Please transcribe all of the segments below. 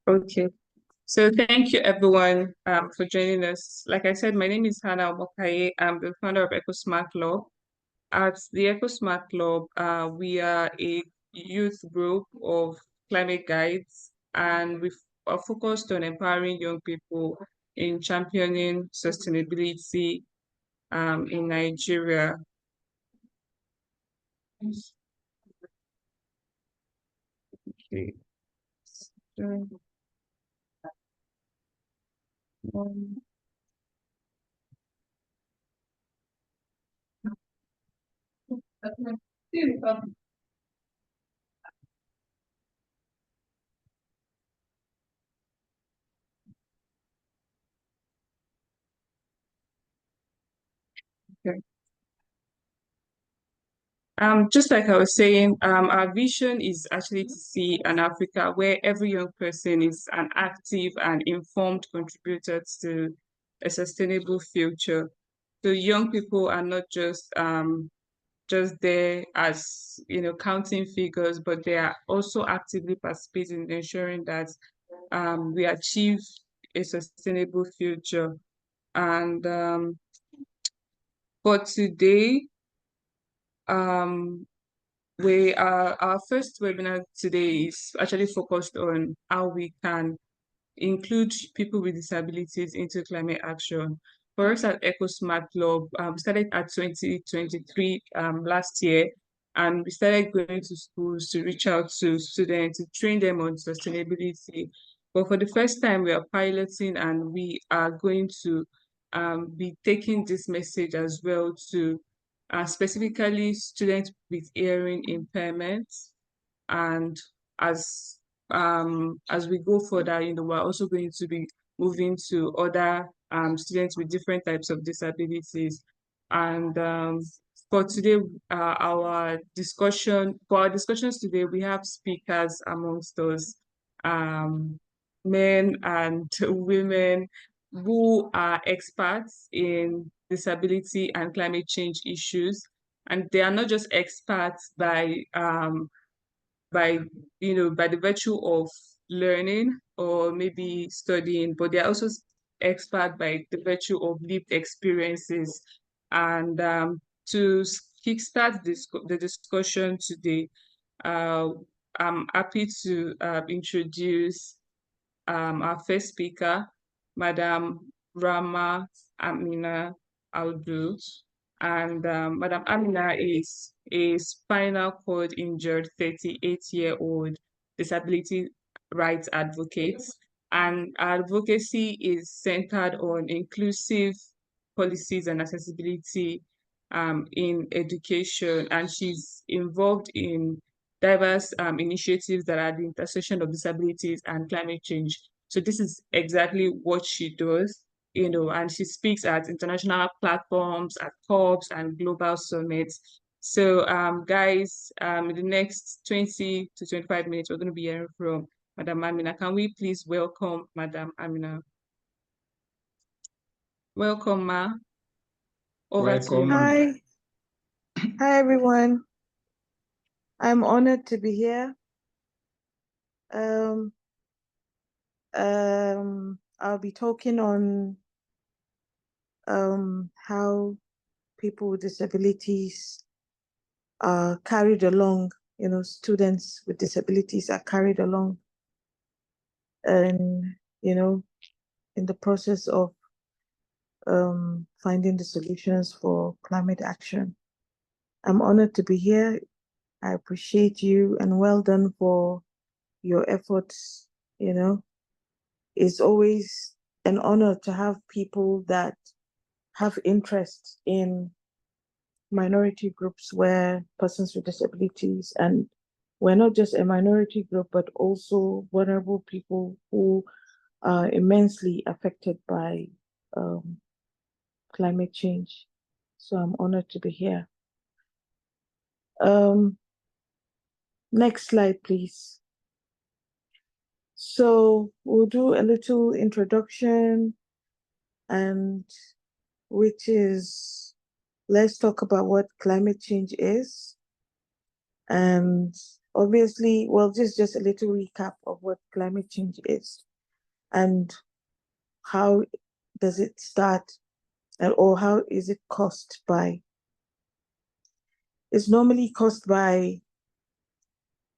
Okay. So thank you everyone for joining us. Like I said, my name is Hannah Mokaye. I'm the founder of EcoSmart Club. At the EcoSmart Club, we are a youth group of climate guides, and we are focused on empowering young people in championing sustainability in Nigeria. Okay. So, um, okay. Just like I was saying, our vision is actually to see an Africa where every young person is an active and informed contributor to a sustainable future. So young people are not just there as counting figures, but they are also actively participating in ensuring that we achieve a sustainable future. And for today, um, our first webinar today is actually focused on how we can include people with disabilities into climate action. For us at EcoSmart Club, we started at 2023 last year, and we started going to schools to reach out to students to train them on sustainability. But for the first time, we are piloting, and we are going to be taking this message as well to specifically students with hearing impairments. And as we go further, we're also going to be moving to other students with different types of disabilities. And for today, for our discussions today, we have speakers amongst us, um, men and women who are experts in disability and climate change issues. And they are not just experts by by the virtue of learning or maybe studying, but they're also expert by the virtue of lived experiences. And to kickstart the discussion today, uh, I'm happy to introduce our first speaker, Madam Rama Amina Aldu. And Madam Amina is a spinal cord injured 38-year-old disability rights advocate. And our advocacy is centered on inclusive policies and accessibility in education. And she's involved in diverse initiatives that are at the intersection of disabilities and climate change. So this is exactly what she does, and she speaks at international platforms, at COPs and global summits. So guys, in the next 20 to 25 minutes, we're going to be hearing from Madam Amina. Can we please welcome Madam Amina? Welcome, Ma. Over to you. Hi. Hi, everyone. I'm honored to be here. I'll be talking on how people with disabilities are carried along, students with disabilities are carried along and, in the process of finding the solutions for climate action. I'm honored to be here. I appreciate you and well done for your efforts. It's always an honor to have people that have interest in minority groups where persons with disabilities, and we're not just a minority group, but also vulnerable people who are immensely affected by climate change. So I'm honored to be here. Next slide, please. So we'll do a little introduction, and which is, let's talk about what climate change is. And obviously, well, just a little recap of what climate change is and how does it start, or how is it caused by. It's normally caused by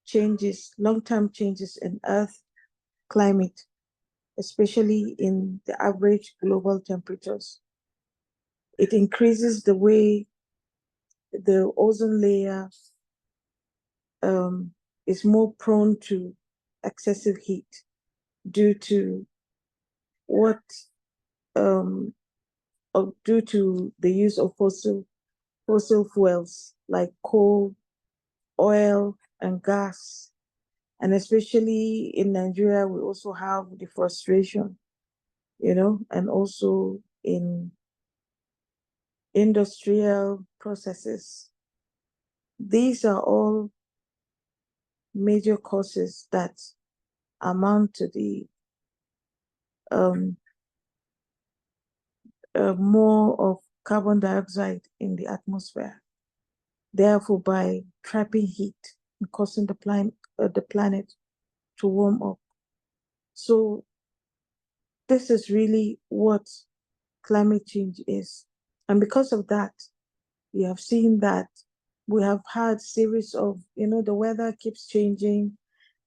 changes, long-term changes in Earth climate, especially in the average global temperatures. It increases the way the ozone layer um, is more prone to excessive heat due to what um, due to the use of fossil fuels like coal, oil, and gas. And especially in Nigeria, we also have deforestation, and also in industrial processes. These are all major causes that amount to the um, more of carbon dioxide in the atmosphere. Therefore, by trapping heat and causing the planet to warm up. So this is really what climate change is. And because of that, we have seen that we have had series of, the weather keeps changing.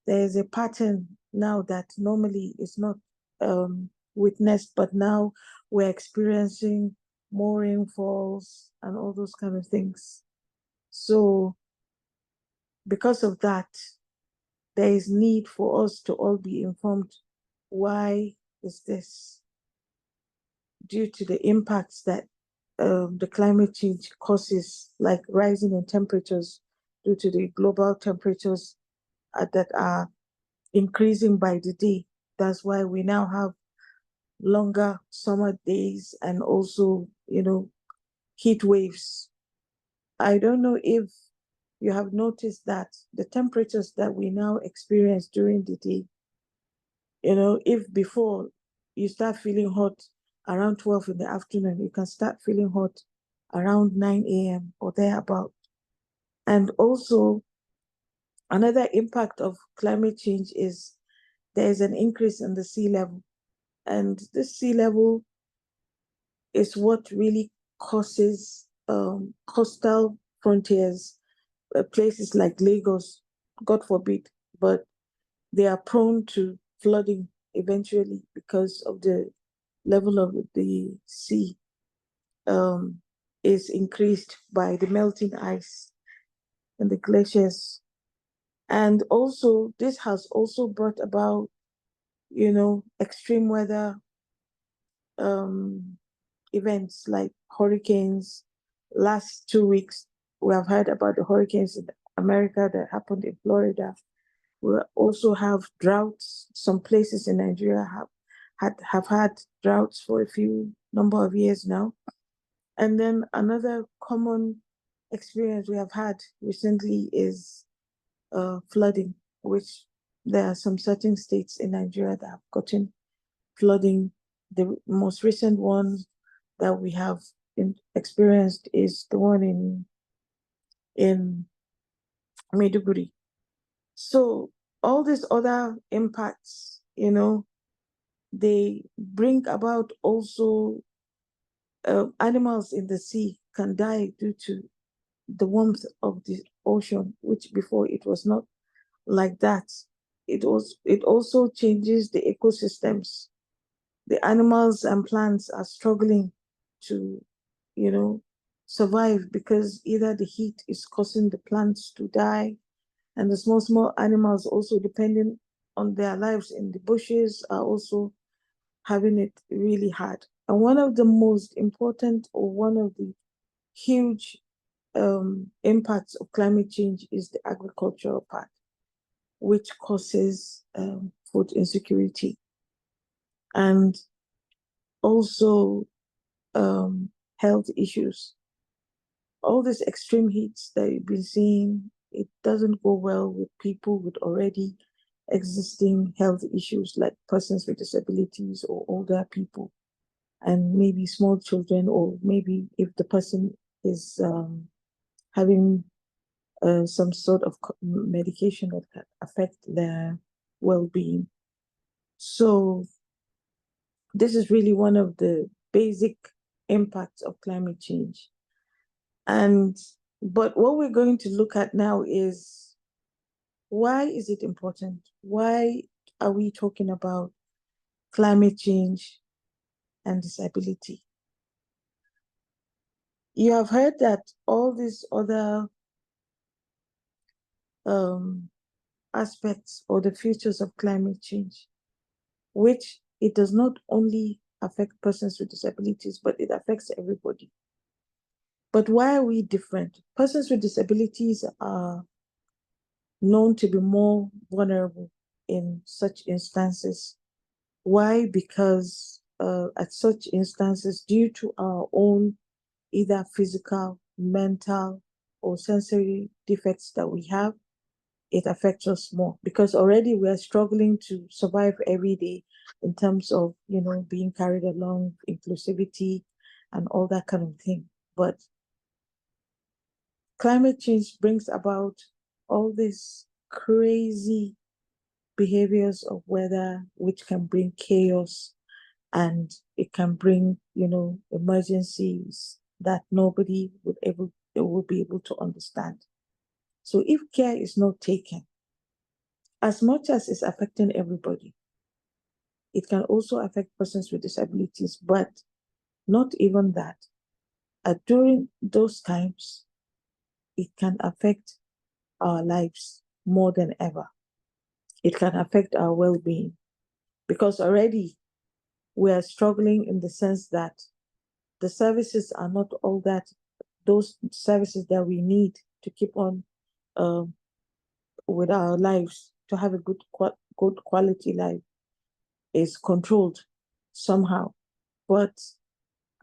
There is a pattern now that normally is not witnessed, but now we're experiencing more rainfalls and all those kind of things. So because of that, there is need for us to all be informed. Why is this? Due to the impacts that the climate change causes, like rising in temperatures due to the global temperatures that are increasing by the day. That's why we now have longer summer days and also, heat waves. I don't know if you have noticed that the temperatures that we now experience during the day, if before you start feeling hot around 12 in the afternoon, you can start feeling hot around 9 a.m. or thereabout. And also, another impact of climate change is there is an increase in the sea level. And this sea level is what really causes coastal frontiers, places like Lagos, God forbid, but they are prone to flooding eventually because of the level of the sea is increased by the melting ice and the glaciers. And also, this has also brought about, extreme weather um, events like hurricanes. Last 2 weeks, we have heard about the hurricanes in America that happened in Florida. We also have droughts. Some places in Nigeria have had droughts for a few number of years now. And then another common experience we have had recently is flooding, which there are some certain states in Nigeria that have gotten flooding. The most recent one that we have experienced is the one in Maiduguri. So all these other impacts, they bring about also animals in the sea can die due to the warmth of the ocean, which before it was not like that. It also changes the ecosystems. The animals and plants are struggling to, you know, survive because either the heat is causing the plants to die, and the small animals also depending on their lives in the bushes are also having it really hard. And one of the most important, or one of the huge impacts of climate change is the agricultural part, which causes food insecurity and also health issues. All these extreme heats that you've been seeing, it doesn't go well with people with already existing health issues like persons with disabilities or older people, and maybe small children, or maybe if the person is having some sort of medication that can affect their well-being. So this is really one of the basic impacts of climate change. And but what we're going to look at now is, why is it important? Why are we talking about climate change and disability? You have heard that all these other um, aspects or the features of climate change, which it does not only affect persons with disabilities, but it affects everybody. But why are we different? Persons with disabilities are known to be more vulnerable in such instances. Why? Because at such instances, due to our own either physical, mental, or sensory defects that we have, it affects us more because already we are struggling to survive every day in terms of, being carried along, inclusivity, and all that kind of thing. But climate change brings about all these crazy behaviors of weather, which can bring chaos, and it can bring, emergencies that nobody would be able to understand. So if care is not taken, as much as it's affecting everybody, it can also affect persons with disabilities, but not even that. During those times, it can affect our lives more than ever. It can affect our well-being because already we are struggling in the sense that the services are not all that, those services that we need to keep on um, with our lives, to have a good quality life, is controlled somehow. But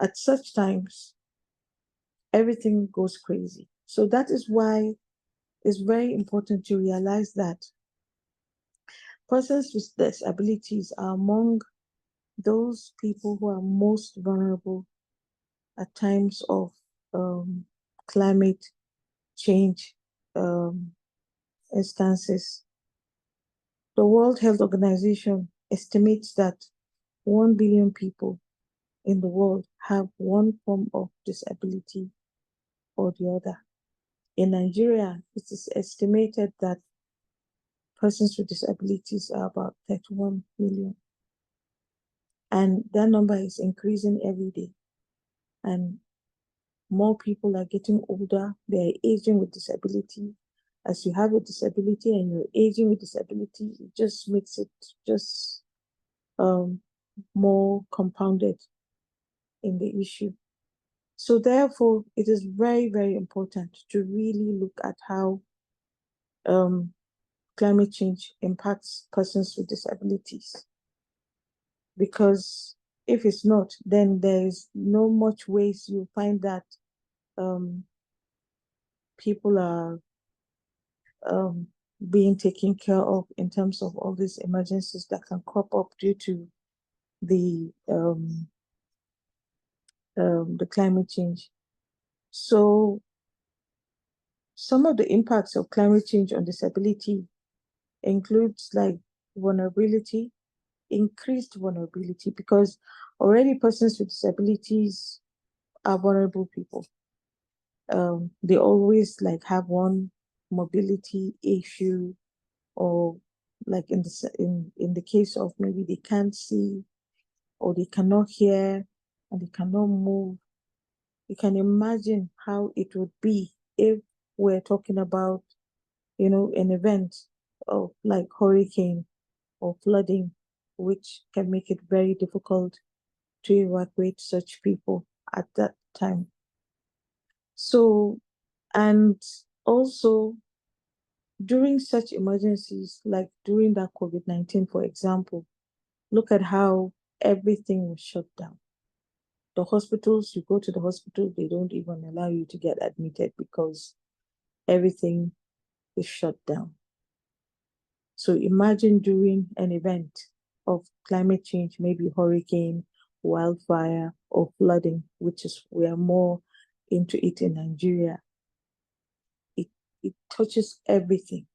at such times, everything goes crazy. So that is why it's very important to realize that persons with disabilities are among those people who are most vulnerable at times of um, climate change um, instances. The World Health Organization estimates that 1 billion people in the world have one form of disability or the other. In Nigeria, it is estimated that persons with disabilities are about 31 million. And that number is increasing every day. And more people are getting older, they're aging with disability. As you have a disability and you're aging with disability, it just makes it just more compounded in the issue. So therefore, it is very, very important to really look at how climate change impacts persons with disabilities. Because if it's not, then there's no much ways you find that um, people are being taken care of in terms of all these emergencies that can crop up due to the climate change. So some of the impacts of climate change on disability includes like vulnerability, increased vulnerability, because already persons with disabilities are vulnerable people. They always like have one mobility issue, or like in the case of maybe they can't see or they cannot hear and they cannot move. You can imagine how it would be if we're talking about, an event of like hurricane or flooding, which can make it very difficult to evacuate such people at that time. So, and also during such emergencies, like during that COVID-19, for example, look at how everything was shut down. The hospitals, you go to the hospital, they don't even allow you to get admitted because everything is shut down. So imagine during an event of climate change, maybe hurricane, wildfire, or flooding, which is we are more into it in Nigeria. it touches everything.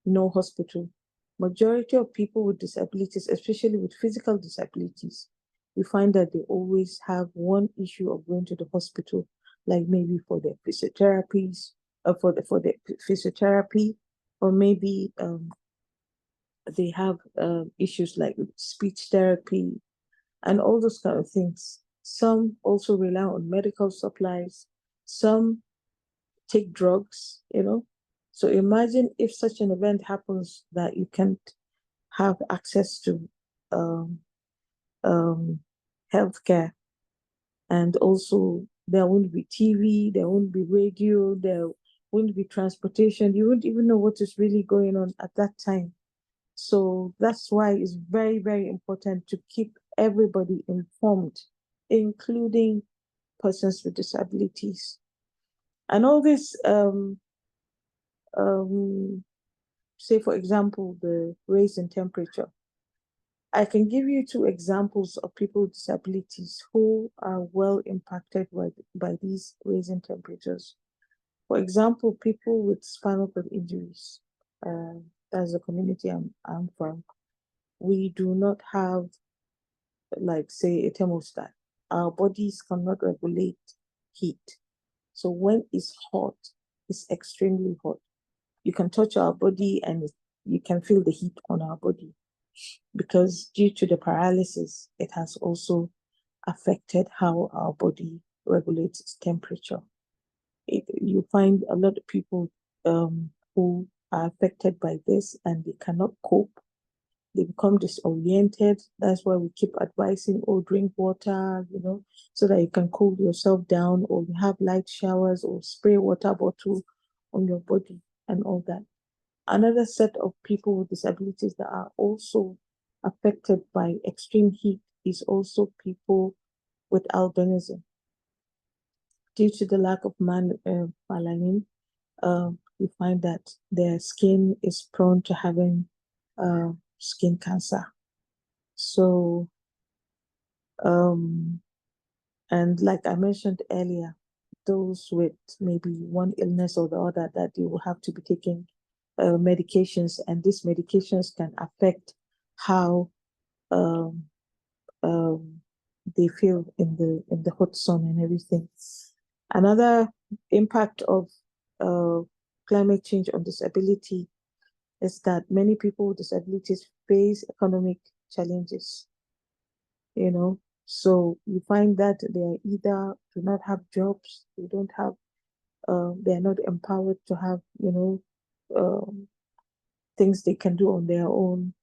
No hospital. Majority of people with disabilities, especially with physical disabilities, you find that they always have one issue of going to the hospital, like maybe for their physiotherapies, for the physiotherapy, or maybe they have issues like speech therapy and all those kind of things. Some also rely on medical supplies. Some take drugs, you know. So imagine if such an event happens that you can't have access to um, um, healthcare, and also there won't be TV, there won't be radio, there won't be transportation. You won't even know what is really going on at that time. So that's why it's very, very important to keep everybody informed, including persons with disabilities. And all this, um, say, for example, the raise in temperature. I can give you two examples of people with disabilities who are well impacted by these raising temperatures. For example, people with spinal cord injuries. That's the community I'm from. We do not have, like, say, a thermostat. Our bodies cannot regulate heat. So when it's hot, it's extremely hot. You can touch our body and you can feel the heat on our body, because due to the paralysis, it has also affected how our body regulates its temperature. You find a lot of people who are affected by this and they cannot cope. They become disoriented. That's why we keep advising, oh, drink water, so that you can cool yourself down, or you have light showers, or spray water bottle on your body and all that. Another set of people with disabilities that are also affected by extreme heat is also people with albinism. Due to the lack of melanin, you find that their skin is prone to having skin cancer. So, and like I mentioned earlier, those with maybe one illness or the other, that they will have to be taking medications, and these medications can affect how um, um, they feel in the hot sun and everything. Another impact of uh, climate change on disability is that many people with disabilities face economic challenges. So you find that they are either do not have jobs, they don't have, they are not empowered to have, um, things they can do on their own.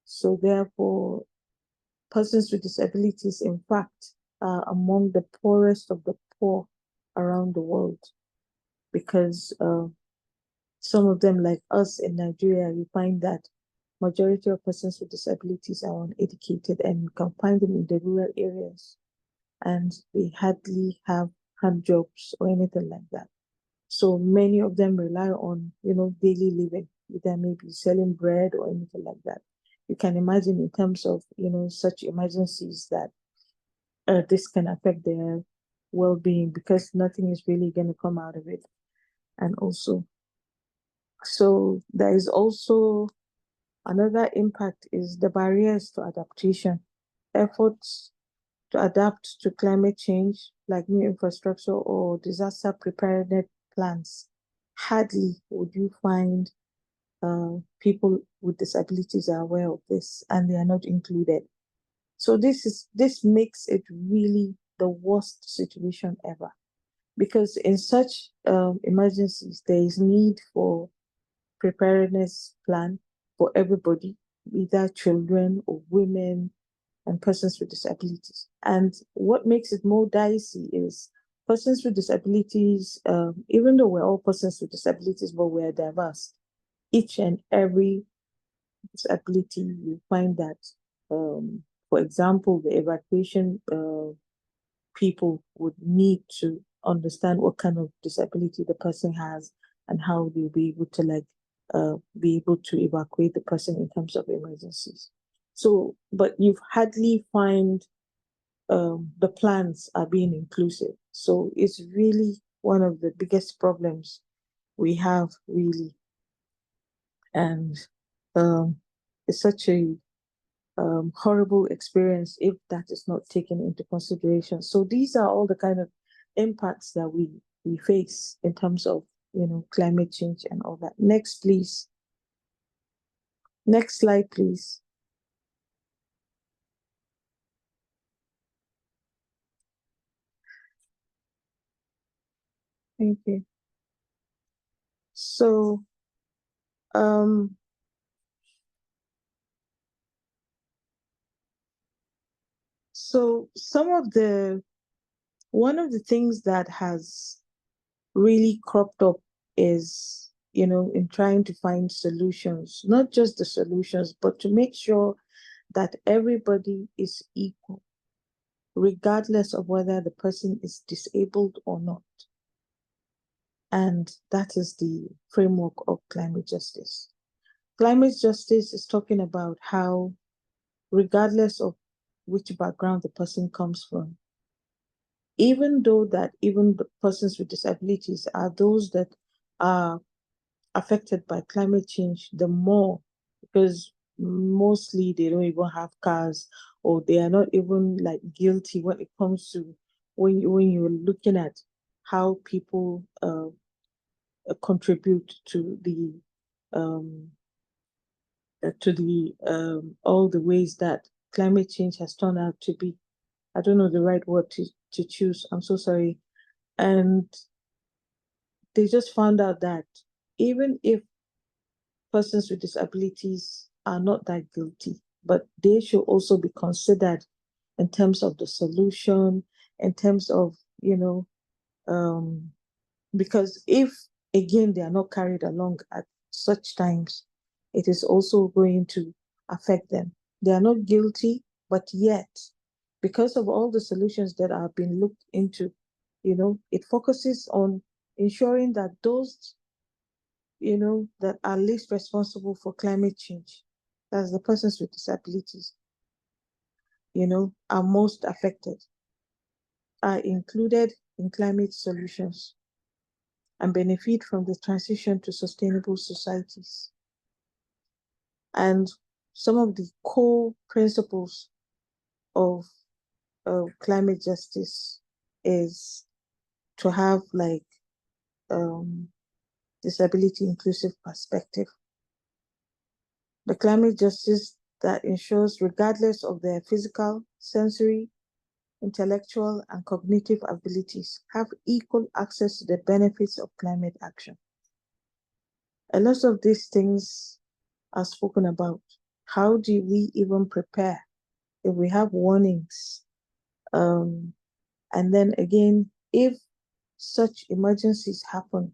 So therefore, persons with disabilities, in fact, are among the poorest of the poor around the world, because some of them, like us in Nigeria, you find that majority of persons with disabilities are uneducated, and you can find them in the rural areas, and they hardly have hand jobs or anything like that. So many of them rely on, daily living, either maybe selling bread or anything like that. You can imagine in terms of, such emergencies that this can affect their well-being, because nothing is really going to come out of it. And also, so there is also another impact is the barriers to adaptation. Efforts to adapt to climate change, like new infrastructure or disaster preparedness plans. Hardly would you find people with disabilities are aware of this, and they are not included. So this makes it really the worst situation ever, because in such emergencies there is need for preparedness plan for everybody, either children or women and persons with disabilities. And what makes it more dicey is persons with disabilities, even though we're all persons with disabilities, but we're diverse. Each and every disability, you find that, for example, the evacuation people would need to understand what kind of disability the person has and how they'll be able to be able to evacuate the person in terms of emergencies. So, but you've hardly find the plans are being inclusive. So it's really one of the biggest problems we have really. And it's such a horrible experience if that is not taken into consideration. So these are all the kind of impacts that we face in terms of, climate change and all that. Next, please. Next slide, please. Thank you. So, um, one of the things that has really cropped up is, in trying to find solutions, not just the solutions, but to make sure that everybody is equal, regardless of whether the person is disabled or not. And that is the framework of climate justice. Climate justice is talking about how, regardless of which background the person comes from, even though that even the persons with disabilities are those that are affected by climate change the more, because mostly they don't even have cars, or they are not even like guilty when it comes to when you're looking at how people contribute um, to the all the ways that climate change has turned out to be. I don't know the right word to choose. I'm so sorry. And they just found out that even if persons with disabilities are not that guilty, but they should also be considered in terms of the solution, in terms of, um, because if, again, they are not carried along at such times, it is also going to affect them. They are not guilty, but yet, because of all the solutions that have been looked into, it focuses on ensuring that those, that are least responsible for climate change, that's the persons with disabilities, are most affected, are included in climate solutions and benefit from the transition to sustainable societies. And some of the core principles of climate justice is to have like disability inclusive perspective. The climate justice that ensures, regardless of their physical, sensory, intellectual, and cognitive abilities, have equal access to the benefits of climate action. A lot of these things are spoken about. How do we even prepare if we have warnings? And then again, if such emergencies happen,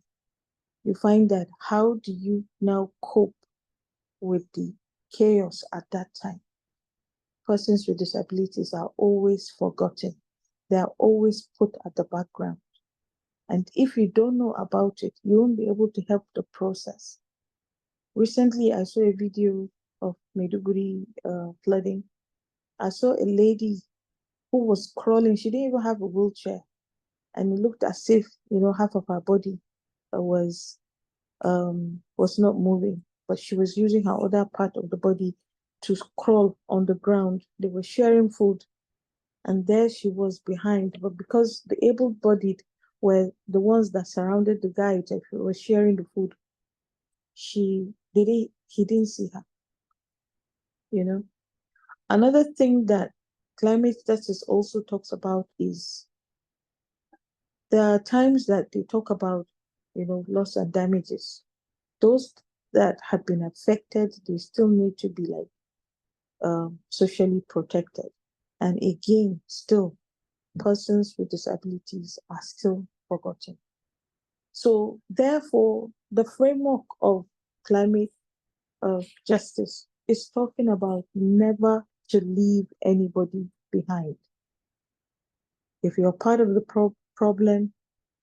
you find that how do you now cope with the chaos at that time? Persons with disabilities are always forgotten. They are always put at the background. And if you don't know about it, you won't be able to help the process. Recently, I saw a video of Maiduguri flooding. I saw a lady who was crawling. She didn't even have a wheelchair. And it looked as if, half of her body was not moving, but she was using her other part of the body to crawl on the ground. They were sharing food, and there she was behind. But because the able-bodied were the ones that surrounded the guy that was sharing the food, he didn't see her. Another thing that climate justice also talks about is there are times that they talk about, loss and damages. Those that have been affected, they still need to be like socially protected. And again, still, persons with disabilities are still forgotten. So therefore, the framework of climate justice is talking about never to leave anybody behind. If you're part of the problem,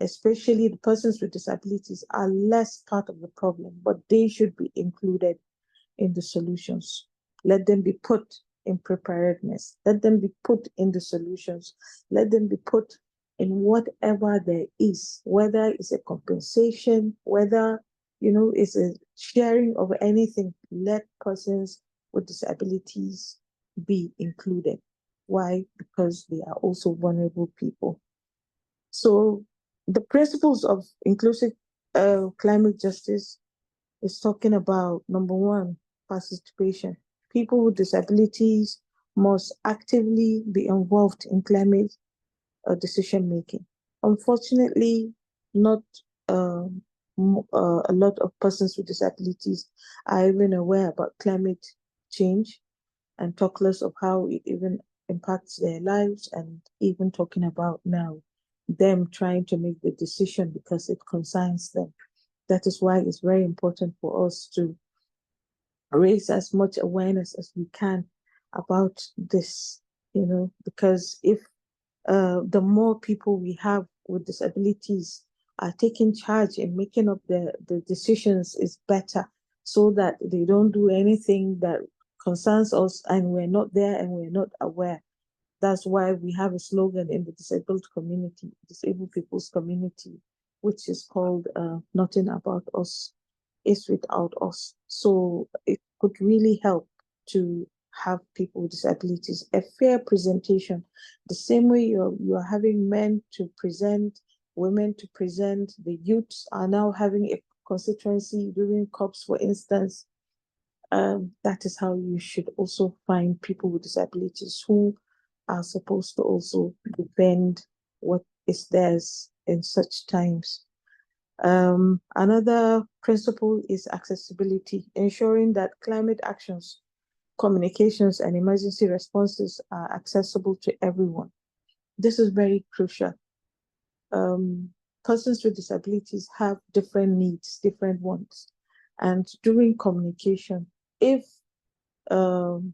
especially the persons with disabilities are less part of the problem, but they should be included in the solutions. Let them be put in preparedness. Let them be put in the solutions. Let them be put in whatever there is, whether it's a compensation, whether, it's a sharing of anything. Let persons with disabilities be included. Why? Because they are also vulnerable people. So the principles of inclusive climate justice is talking about number one, participation. People with disabilities must actively be involved in climate decision making. Unfortunately, not a lot of persons with disabilities are even aware about climate change and talk less of how it even impacts their lives, and even talking about now them trying to make the decision because it concerns them. That is why it's very important for us to raise as much awareness as we can about this, because if the more people we have with disabilities are taking charge and making up the decisions is better, so that they don't do anything that concerns us and we're not there and we're not aware. That's why we have a slogan in the disabled people's community, which is called Nothing About Us is Without Us. So it could really help to have people with disabilities a fair presentation. The same way you're having men to present, women to present, the youths are now having a constituency during COPs, for instance. That is how you should also find people with disabilities who are supposed to also defend what is theirs in such times. Another principle is accessibility, ensuring that climate actions, communications, and emergency responses are accessible to everyone. This is very crucial. Persons with disabilities have different needs, different wants. And during communication, if um,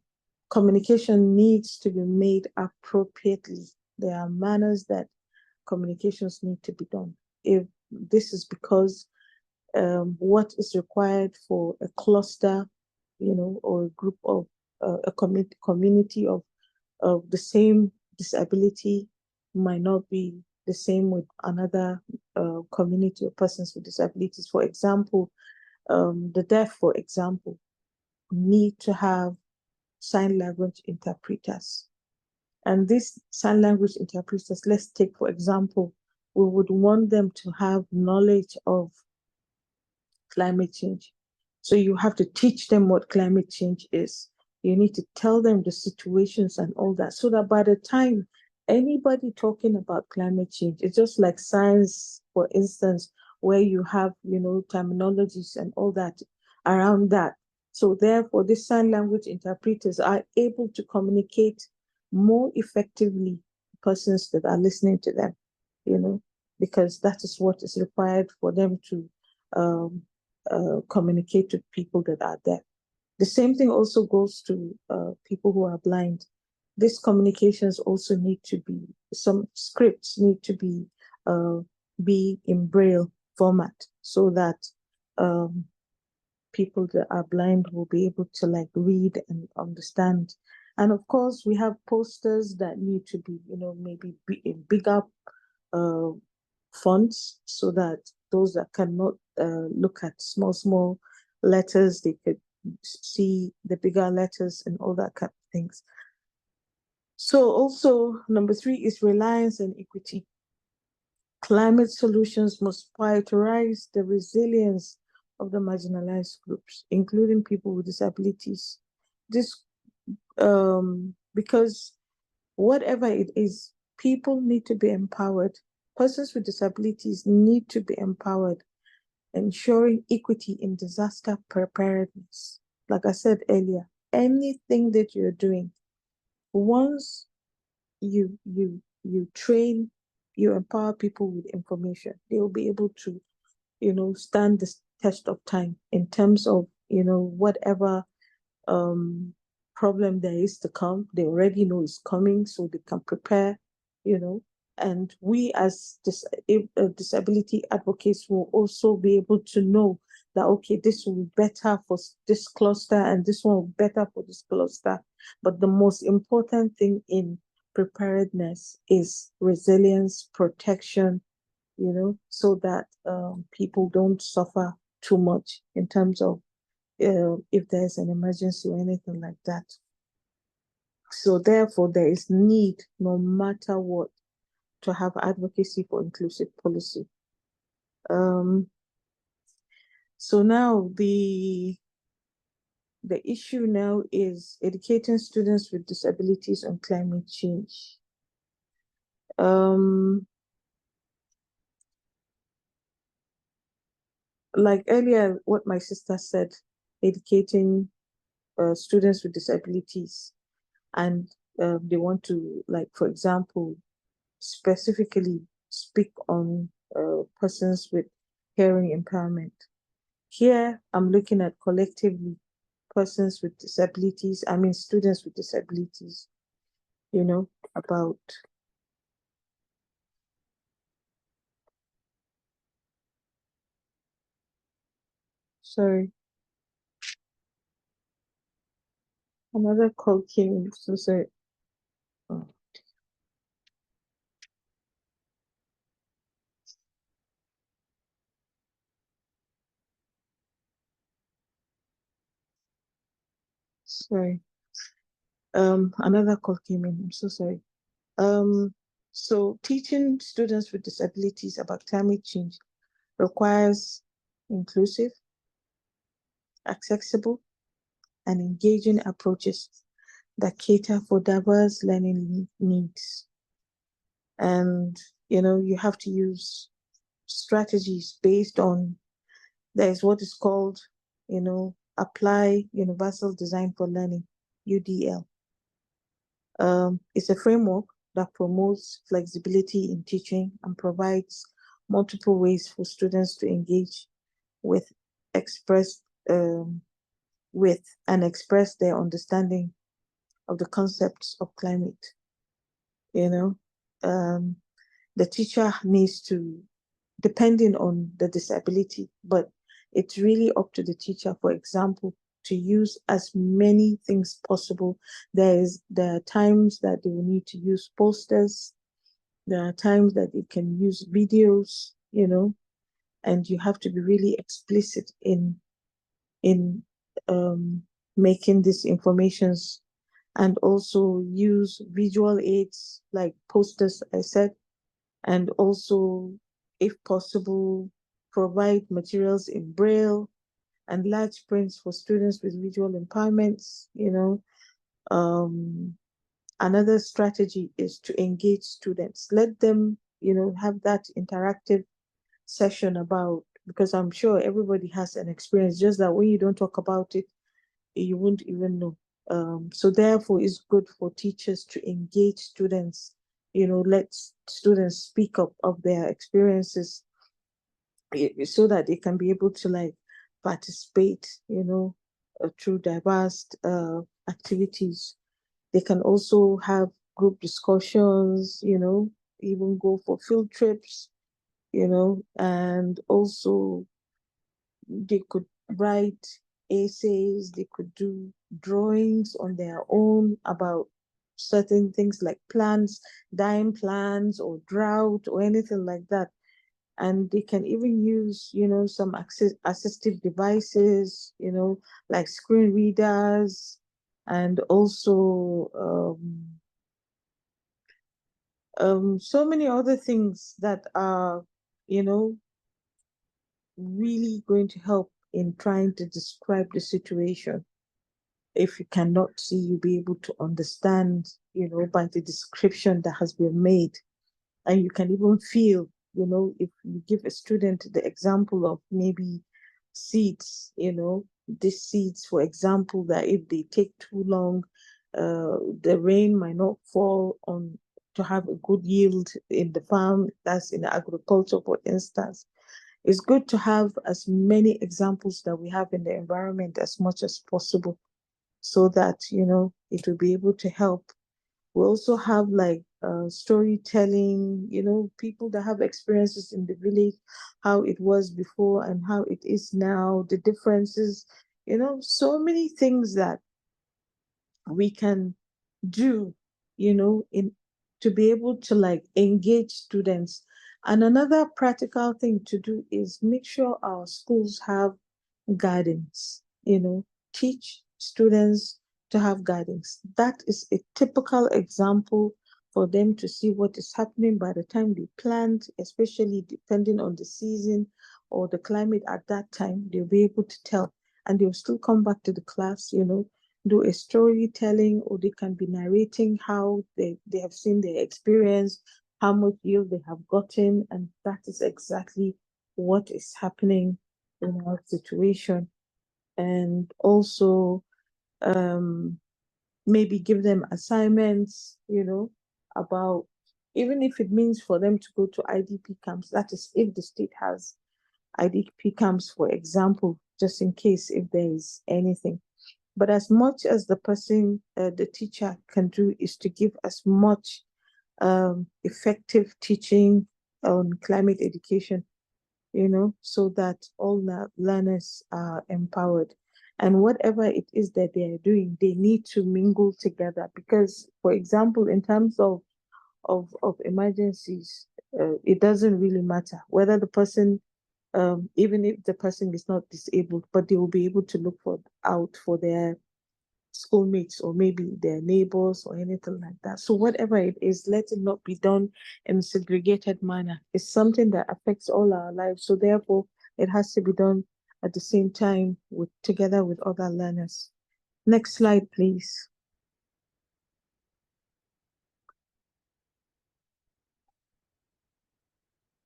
communication needs to be made appropriately, there are manners that communications need to be done. If this is because what is required for a cluster, or a group of a community of the same disability might not be the same with another community of persons with disabilities. For example, the deaf, for example, need to have sign language interpreters. And these sign language interpreters, let's take, for example, we would want them to have knowledge of climate change. So you have to teach them what climate change is. You need to tell them the situations and all that, so that by the time anybody talking about climate change, it's just like science, for instance, where you have, terminologies and all that around that. So therefore, these sign language interpreters are able to communicate more effectively persons that are listening to them, because that is what is required for them to um, communicate to people that are deaf. The same thing also goes to people who are blind. These communications also need to be, some scripts need to uh, be in braille format, so that um, people that are blind will be able to like read and understand. And of course, we have posters that need to be, maybe be in bigger uh, fonts, so that those that cannot look at small letters, they could see the bigger letters and all that kind of things. So also number three is reliance and equity. Climate solutions must prioritize the resilience of the marginalized groups, including people with disabilities. This because whatever it is, people need to be empowered. Persons with disabilities need to be empowered, ensuring equity in disaster preparedness. Like I said earlier, anything that you're doing, once you train, you empower people with information, they will be able to, stand the test of time in terms of, whatever um, problem there is to come. They already know it's coming, so they can prepare, you know. And we as disability advocates will also be able to know that, okay, this will be better for this cluster and this one will be better for this cluster. But the most important thing in preparedness is resilience, protection, so that people don't suffer too much in terms of if there's an emergency or anything like that. So therefore, there is need, no matter what, to have advocacy for inclusive policy. Um, so now the issue now is educating students with disabilities on climate change. Like earlier, what my sister said, educating students with disabilities, and they want to, like, for example, specifically speak on persons with hearing impairment. Here, I'm looking at collectively persons with disabilities, I mean, students with disabilities, about sorry, another call came, so sorry. Oh, sorry. Another call came in, I'm so sorry. So teaching students with disabilities about climate change requires inclusive, accessible, and engaging approaches that cater for diverse learning needs. And, you have to use strategies based on, there's what is called, Apply Universal Design for Learning, UDL. It's a framework that promotes flexibility in teaching and provides multiple ways for students to engage with express with and express their understanding of the concepts of climate. You know, um, the teacher needs to, depending on the disability, but it's really up to the teacher, for example, to use as many things possible. There are times that they will need to use posters. There are times that they can use videos, and you have to be really explicit in making these informations, and also use visual aids like posters, I said, and also, if possible, provide materials in Braille and large prints for students with visual impairments. Another strategy is to engage students. Let them, have that interactive session about, because I'm sure everybody has an experience, just that when you don't talk about it, you won't even know. So therefore, it's good for teachers to engage students, let students speak up of their experiences, so that they can be able to, like, participate, through diverse activities. They can also have group discussions, even go for field trips, and also they could write essays, they could do drawings on their own about certain things like plants, dying plants or drought or anything like that. And they can even use, some assistive devices, like screen readers, and also so many other things that are, really going to help in trying to describe the situation. If you cannot see, you'll be able to understand, by the description that has been made. And you can even feel, if you give a student the example of maybe seeds, these seeds, for example, that if they take too long, the rain might not fall on to have a good yield in the farm. That's in agriculture, for instance. It's good to have as many examples that we have in the environment as much as possible, so that, it will be able to help. We also have, like, storytelling, people that have experiences in the village, how it was before and how it is now, the differences, so many things that we can do, in to be able to like engage students. And another practical thing to do is make sure our schools have guidance, teach students to have guidance. That is a typical example for them to see what is happening by the time they plant, especially depending on the season or the climate at that time, they'll be able to tell. And they'll still come back to the class, do a storytelling, or they can be narrating how they have seen their experience, how much yield they have gotten. And that is exactly what is happening in our situation. And also, um, maybe give them assignments, about, even if it means for them to go to IDP camps, that is if the state has IDP camps, for example, just in case if there is anything. But as much as the teacher can do is to give as much effective teaching on climate education, so that all learners are empowered. And whatever it is that they are doing, they need to mingle together. Because, for example, in terms of emergencies, it doesn't really matter whether the person, even if the person is not disabled, but they will be able to look out for their schoolmates or maybe their neighbors or anything like that. So whatever it is, let it not be done in a segregated manner. It's something that affects all our lives. So therefore, it has to be done at the same time together with other learners. Next slide, please.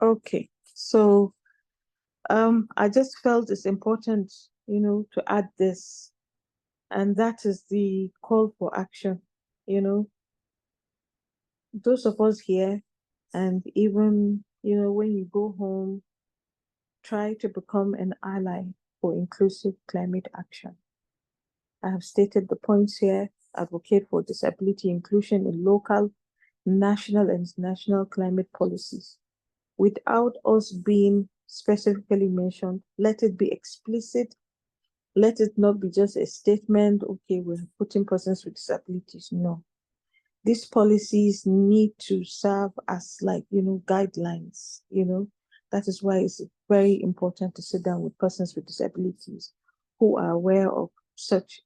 Okay, so I just felt it's important, to add this, and that is the call for action. You know, those of us here, and even, when you go home, try to become an ally for inclusive climate action. I have stated the points here. Advocate for disability inclusion in local, national, and international climate policies. Without us being specifically mentioned, let it be explicit. Let it not be just a statement, okay, we're putting persons with disabilities. No. These policies need to serve as like, guidelines, That is why it's very important to sit down with persons with disabilities who are aware of such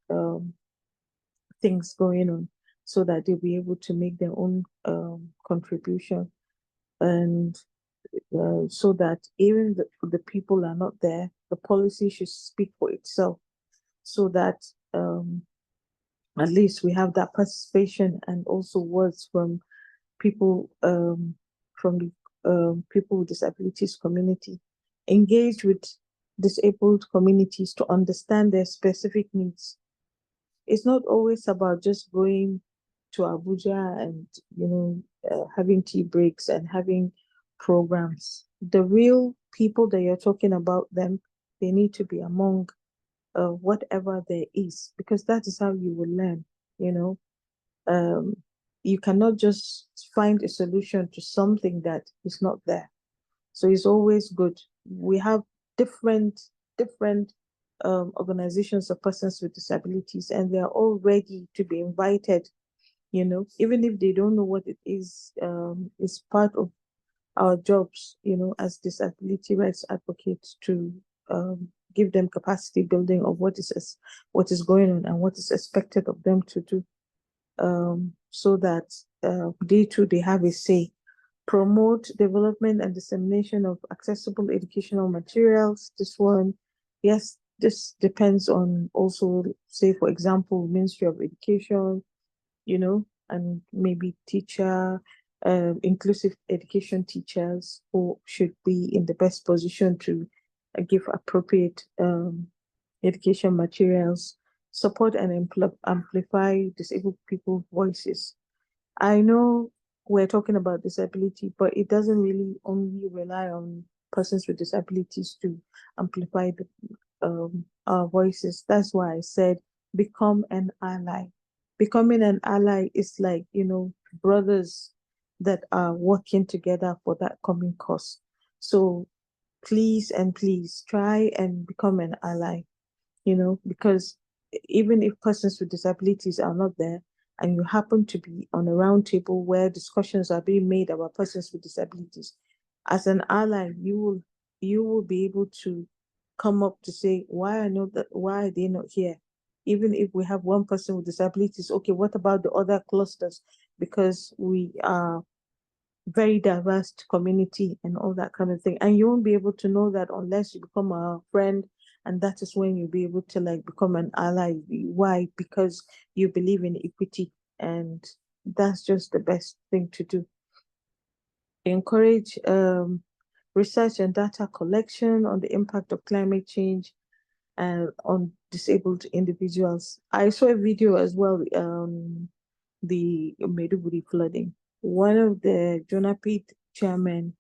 things going on, so that they'll be able to make their own contribution. And so that even the people are not there, the policy should speak for itself, so that at least we have that participation and also words from people, from the people with disabilities community. Engage with disabled communities to understand their specific needs. It's not always about just going to Abuja and, having tea breaks and having programs. The real people that you're talking about, they need to be among whatever there is, because that is how you will learn. you know um, you cannot just find a solution to something that is not there. So it's always good. We have different organizations of persons with disabilities, and they are all ready to be invited. Even if they don't know what it is part of our jobs, as disability rights advocates, to give them capacity building of what is going on and what is expected of them to do, so that they too they have a say. Promote development and dissemination of accessible educational materials. This one, yes, this depends on also, say, for example, Ministry of Education, and maybe inclusive education teachers who should be in the best position to give appropriate education materials. Support and amplify disabled people's voices. I know we're talking about disability, but it doesn't really only rely on persons with disabilities to amplify our voices. That's why I said become an ally. Becoming an ally is like, brothers that are working together for that common cause. So please and please try and become an ally, because even if persons with disabilities are not there, and you happen to be on a round table where discussions are being made about persons with disabilities, as an ally, you will be able to come up to say, why are they not here? Even if we have one person with disabilities, okay, what about the other clusters? Because we are very diverse community and all that kind of thing. And you won't be able to know that unless you become a friend. And that is when you'll be able to like become an ally. Why? Because you believe in equity. And that's just the best thing to do. Encourage research and data collection on the impact of climate change and on disabled individuals. I saw a video as well, the Maiduguri flooding. One of the Jonapit chairman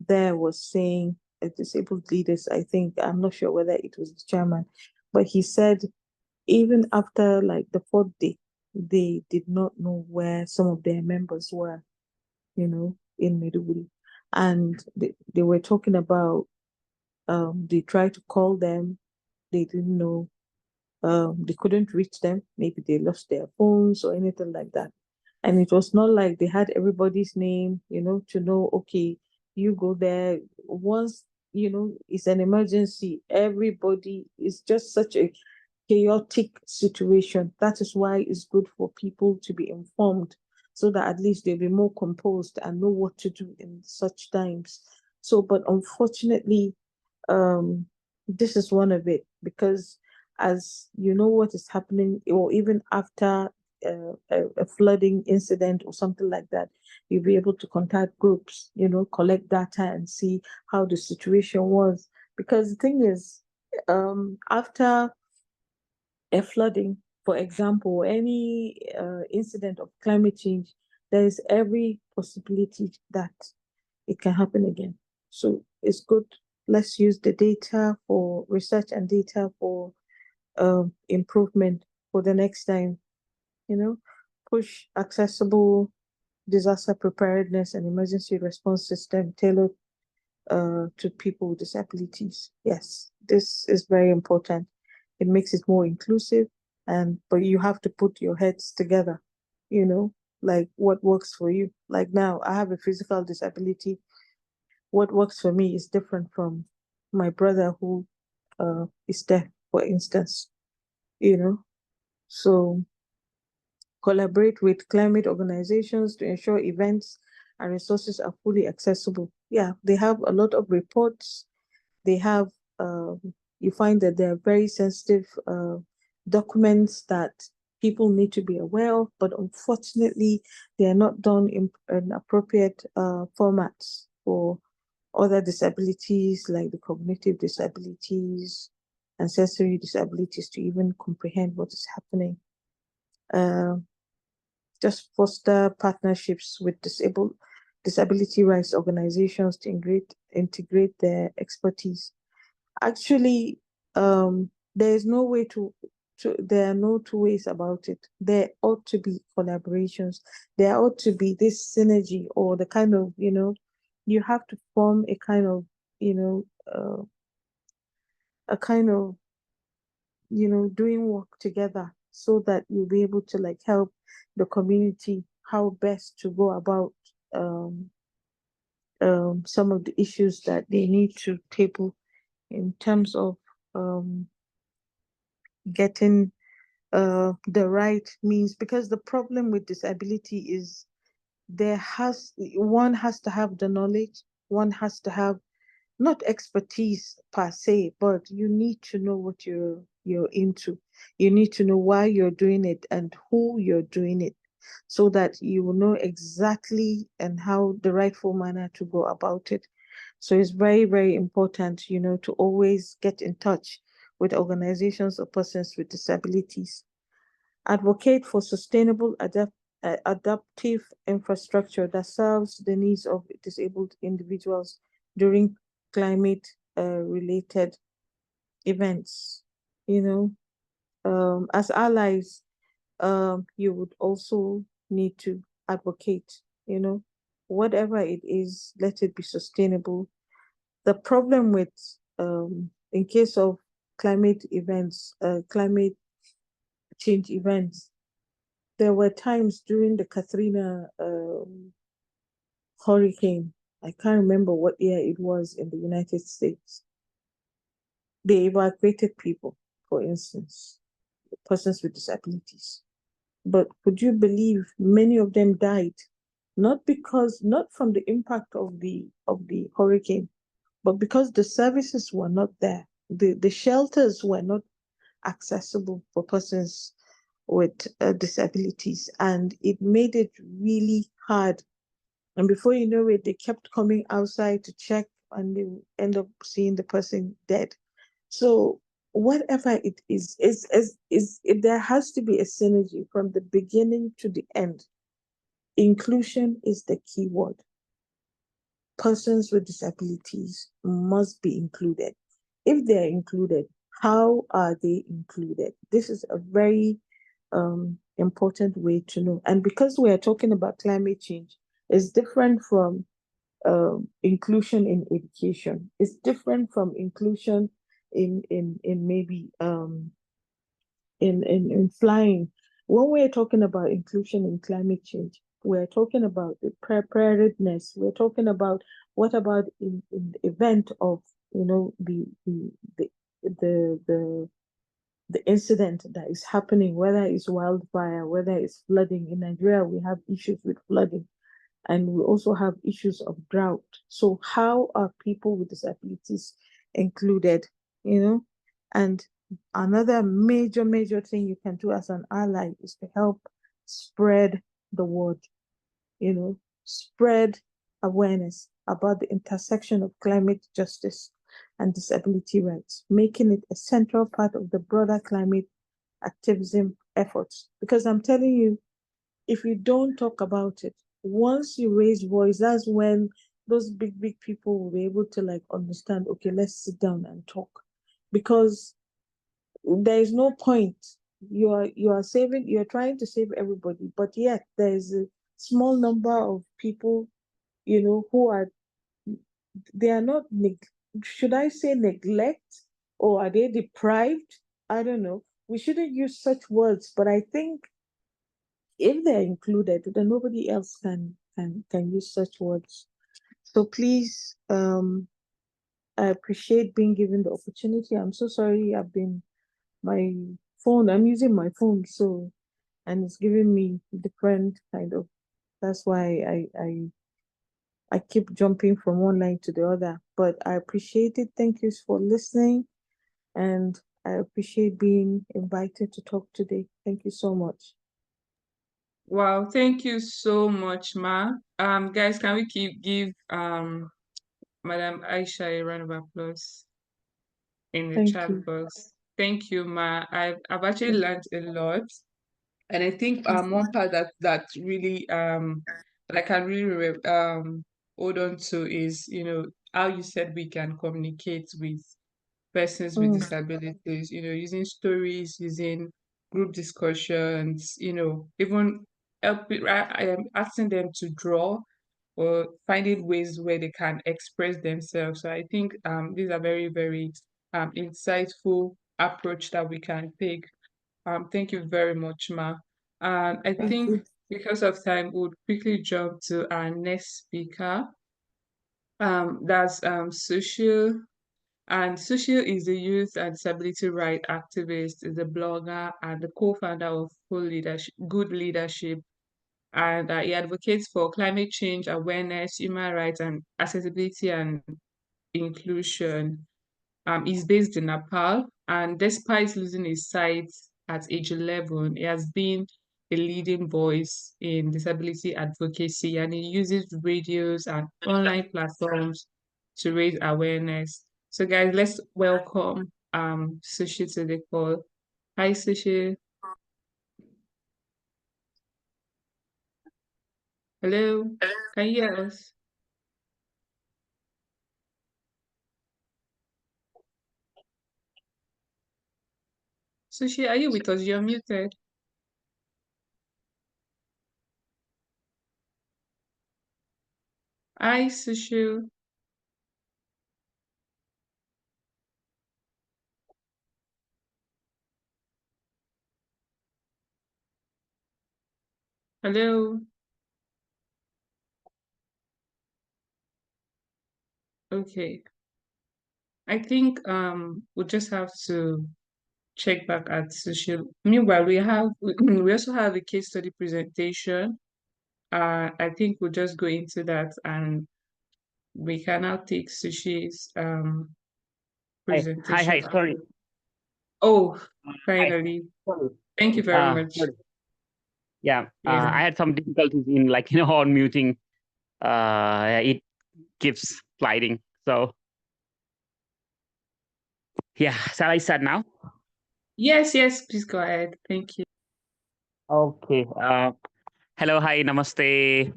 there was saying, disabled leaders, I think, I'm not sure whether it was the chairman, but he said even after like the fourth day, they did not know where some of their members were, in Maiduguri. And they were talking about, they tried to call them, they didn't know, they couldn't reach them. Maybe they lost their phones or anything like that. And it was not like they had everybody's name, to know, okay, you go there. Once, it's an emergency, everybody is just such a chaotic situation. That is why it's good for people to be informed so that at least they'll be more composed and know what to do in such times. So, but unfortunately, um, this is one of it because as you know what is happening, or even after a flooding incident or something like that, you'll be able to contact groups, collect data and see how the situation was. Because the thing is, after a flooding, for example, any incident of climate change, there is every possibility that it can happen again. So it's good. Let's use the data for research and data for improvement for the next time. Push accessible disaster preparedness and emergency response system tailored to people with disabilities. Yes, this is very important. It makes it more inclusive, but you have to put your heads together, like what works for you. Like now, I have a physical disability. What works for me is different from my brother who is deaf, for instance, you know. So collaborate with climate organizations to ensure events and resources are fully accessible. Yeah, they have a lot of reports. They have, you find that they're very sensitive documents that people need to be aware of, but unfortunately, they are not done in appropriate formats for other disabilities like the cognitive disabilities and sensory disabilities to even comprehend what is happening. Uh, just foster partnerships with disability rights organizations to integrate their expertise. Actually, there is no way there are no two ways about it. There ought to be collaborations. There ought to be this synergy or the kind of, you have to form a kind of, you know, a kind of, doing work together so that you'll be able to like help the community how best to go about um, some of the issues that they need to table in terms of um, getting the right means. Because the problem with disability is one has to have the knowledge, one has to have not expertise per se, but you need to know what you're into. You need to know why you're doing it and who you're doing it, so that you will know exactly and how the rightful manner to go about it. So it's very, very important, to always get in touch with organizations or persons with disabilities. Advocate for sustainable adaptive infrastructure that serves the needs of disabled individuals during climate related events. You know, as allies, you would also need to advocate, whatever it is, let it be sustainable. The problem with, in case of climate change events, there were times during the Katrina hurricane. I can't remember what year it was in the United States. They evacuated people, for instance, persons with disabilities. But would you believe many of them died? Not from the impact of the hurricane, but because the services were not there. The shelters were not accessible for persons with disabilities, and it made it really hard. And before you know it, they kept coming outside to check, and they end up seeing the person dead. So whatever it there has to be a synergy from the beginning to the end. Inclusion is the key word. Persons with disabilities must be included. If they're included, how are they included? This is a very important way to know. And because we are talking about climate change, it's different from inclusion in education. It's different from inclusion in maybe in flying. When we're talking about inclusion in climate change, we're talking about the preparedness. We're talking about what about in the event of the the the the incident that is happening, whether it's wildfire, whether it's flooding. In Nigeria, we have issues with flooding, and we also have issues of drought. So how are people with disabilities included? You know, and another major thing you can do as an ally is to help spread the word, spread awareness about the intersection of climate justice and disability rights, making it a central part of the broader climate activism efforts. Because I'm telling you, if you don't talk about it, once you raise voice, that's when those big people will be able to like understand, okay, let's sit down and talk. Because there is no point. You're trying to save everybody, but yet there is a small number of people, who are they are not should I say neglect, or are they deprived? I don't know. We shouldn't use such words, but I think if they're included, then nobody else can use such words. So please, I appreciate being given the opportunity. I'm so sorry. My I'm using my phone, so, and it's giving me different kind of. That's why I keep jumping from one line to the other. But I appreciate it. Thank you for listening, and I appreciate being invited to talk today. Thank you so much. Wow, thank you so much, Ma. Guys, can we give Madam Aisha a round of applause in the Thank chat you. box? Thank you, Ma. I've actually learned a lot. And I think one part that really that I can really hold on to is, how you said we can communicate with persons with Mm, disabilities, using stories, using group discussions, even I am asking them to draw or finding ways where they can express themselves. So I think these are very, very insightful approach that we can take. Thank you very much, Ma. I thank think you. because of time, we'll quickly jump to our next speaker. That's Sushil. And Sushil is a youth and disability right activist, is a blogger, and the co-founder of Good Leadership. And he advocates for climate change awareness, human rights, and accessibility and inclusion. He's based in Nepal, and despite losing his sight at age 11, he has been a leading voice in disability advocacy, and he uses radios and online platforms to raise awareness. So, guys, let's welcome Sushi to the call. Hi, Sushi. Hello. Can you hear us? Sushi, are you with us? You're muted. Hi, Sushi. Hello. Okay. I think we'll just have to check back at social. Meanwhile, we have we also have a case study presentation. I think we'll just go into that and we can now take Sushi's Hi. presentation Sorry. after. Oh, Hi. finally. Sorry. Thank you very much. Sorry. Yeah. Yeah. I had some difficulties in on muting. It keeps sliding. So yeah. Shall I start now? Yes, yes, please go ahead. Thank you. Okay. Hello. Hi. Namaste.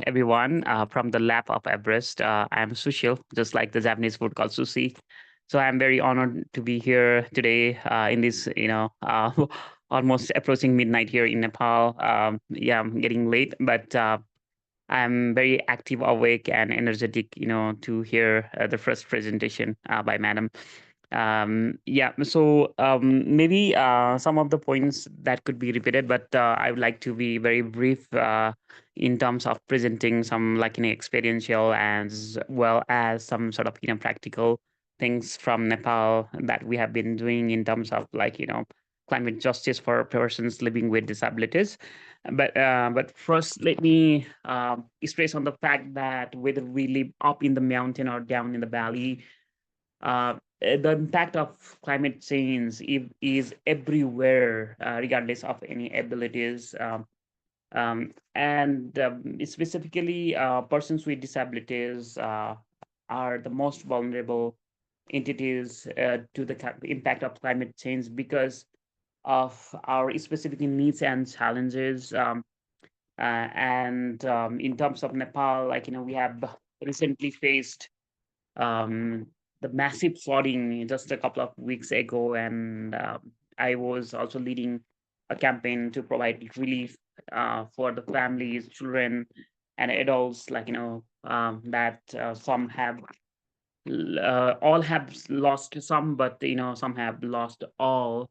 Everyone. From the lap of Everest. I'm Sushil, just like the Japanese food called sushi. So I'm very honored to be here today in this, almost approaching midnight here in Nepal. Yeah, I'm getting late, but I'm very active, awake, and energetic, to hear the first presentation by Madam. Yeah, so maybe some of the points that could be repeated, but I would like to be very brief in terms of presenting some experiential as well as some sort of practical things from Nepal that we have been doing in terms of climate justice for persons living with disabilities. But first, let me stress on the fact that whether we live up in the mountain or down in the valley, the impact of climate change is everywhere, regardless of any abilities. And specifically, persons with disabilities are the most vulnerable entities to the impact of climate change because of our specific needs and challenges. And in terms of Nepal, we have recently faced um, the massive flooding just a couple of weeks ago, and I was also leading a campaign to provide relief for the families, children, and adults. That some have all have lost some, but some have lost all.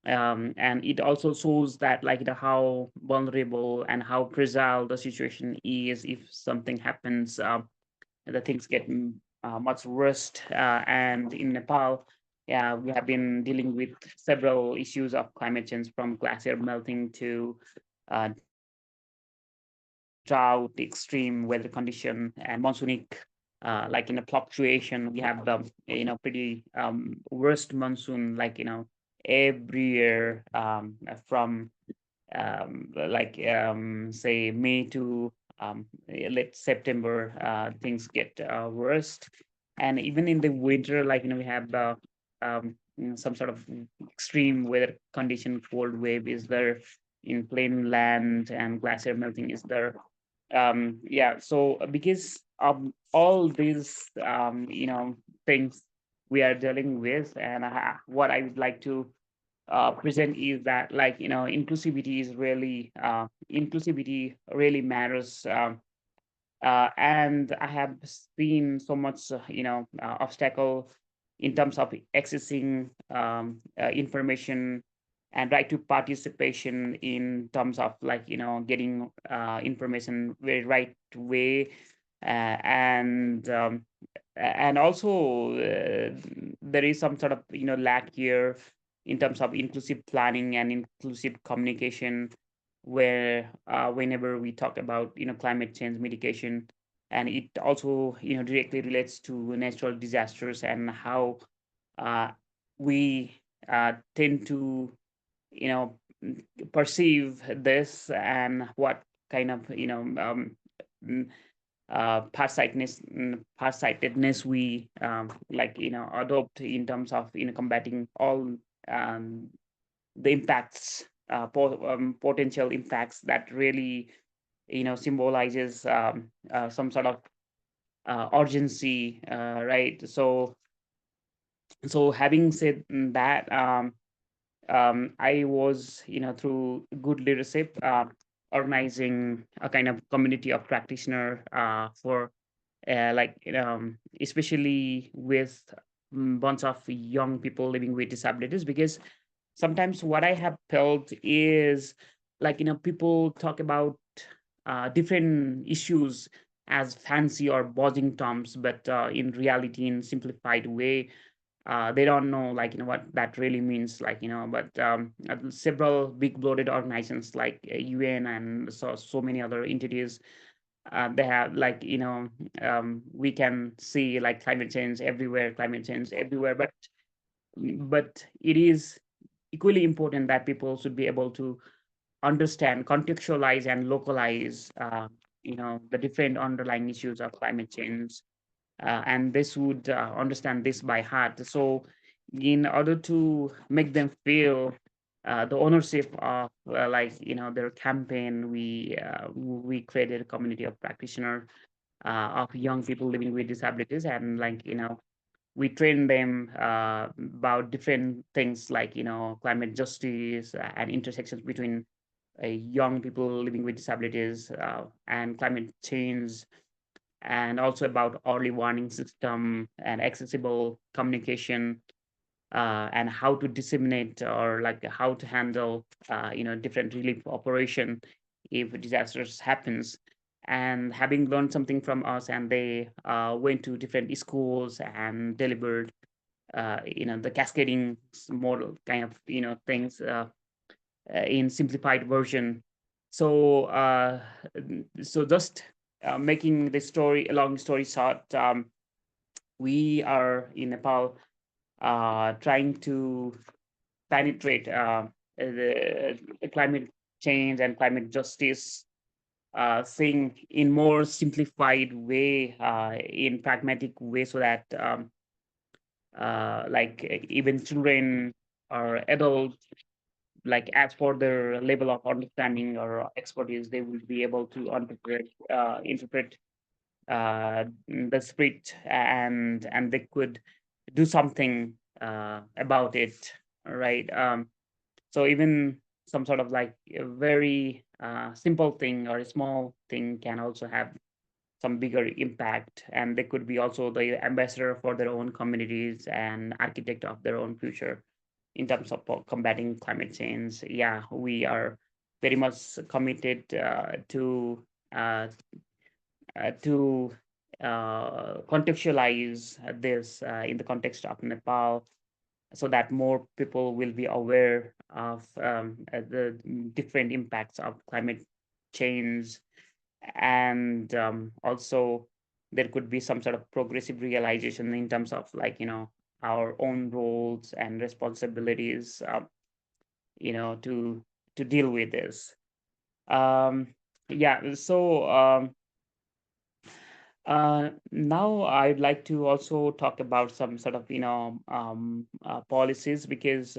And it also shows that how vulnerable and how fragile the situation is if something happens. The things get much worse. And in Nepal, yeah, we have been dealing with several issues of climate change, from glacier melting to drought, extreme weather condition, and monsoonic, fluctuation. We have the pretty worst monsoon, every year, from say May to late September, things get worst. And even in the winter, we have some sort of extreme weather condition, cold wave is there in plain land, and glacier melting is there. Yeah, so because of all these things we are dealing with, and what I would like to present is that inclusivity really matters. And I have seen so much obstacle in terms of accessing information and right to participation, in terms of getting information very right way. And also there is some sort of lack here in terms of inclusive planning and inclusive communication, where whenever we talk about climate change mitigation, and it also directly relates to natural disasters, and how uh, we tend to you know perceive this, and what kind of mm, farsightedness we adopt in terms of combating all um, the impacts, potential impacts that really symbolizes some sort of urgency, right? So having said that, I was through good leadership, organizing a kind of community of practitioner for especially with bunch of young people living with disabilities. Because sometimes what I have felt is like people talk about different issues as fancy or buzzing terms, but in reality, in simplified way, they don't know like what that really means, like but several big bloated organizations like UN and so many other entities, they have like we can see like climate change everywhere, but it is equally important that people should be able to understand, contextualize, and localize the different underlying issues of climate change, and this would understand this by heart. So, in order to make them feel the ownership of their campaign, we created a community of practitioners, of young people living with disabilities, and we train them about different things like climate justice, and intersections between young people living with disabilities and climate change, and also about early warning system and accessible communication, and how to disseminate or like how to handle different relief operation if disasters happens. And having learned something from us, and they went to different schools and delivered the cascading model kind of things in simplified version. So so just making the story a long story short, we are in Nepal trying to penetrate the climate change and climate justice thing in more simplified way, in pragmatic way, so that even children or adults, like as for their level of understanding or expertise, they will be able to interpret the script, and they could do something about it, right? So even some sort of like a very simple thing or a small thing can also have some bigger impact, and they could be also the ambassador for their own communities and architect of their own future in terms of combating climate change. Yeah, we are very much committed uh, to contextualize this in the context of Nepal, so that more people will be aware of the different impacts of climate change. And also there could be some sort of progressive realization in terms of our own roles and responsibilities, to deal with this. um yeah, so now I'd like to also talk about some sort of policies, because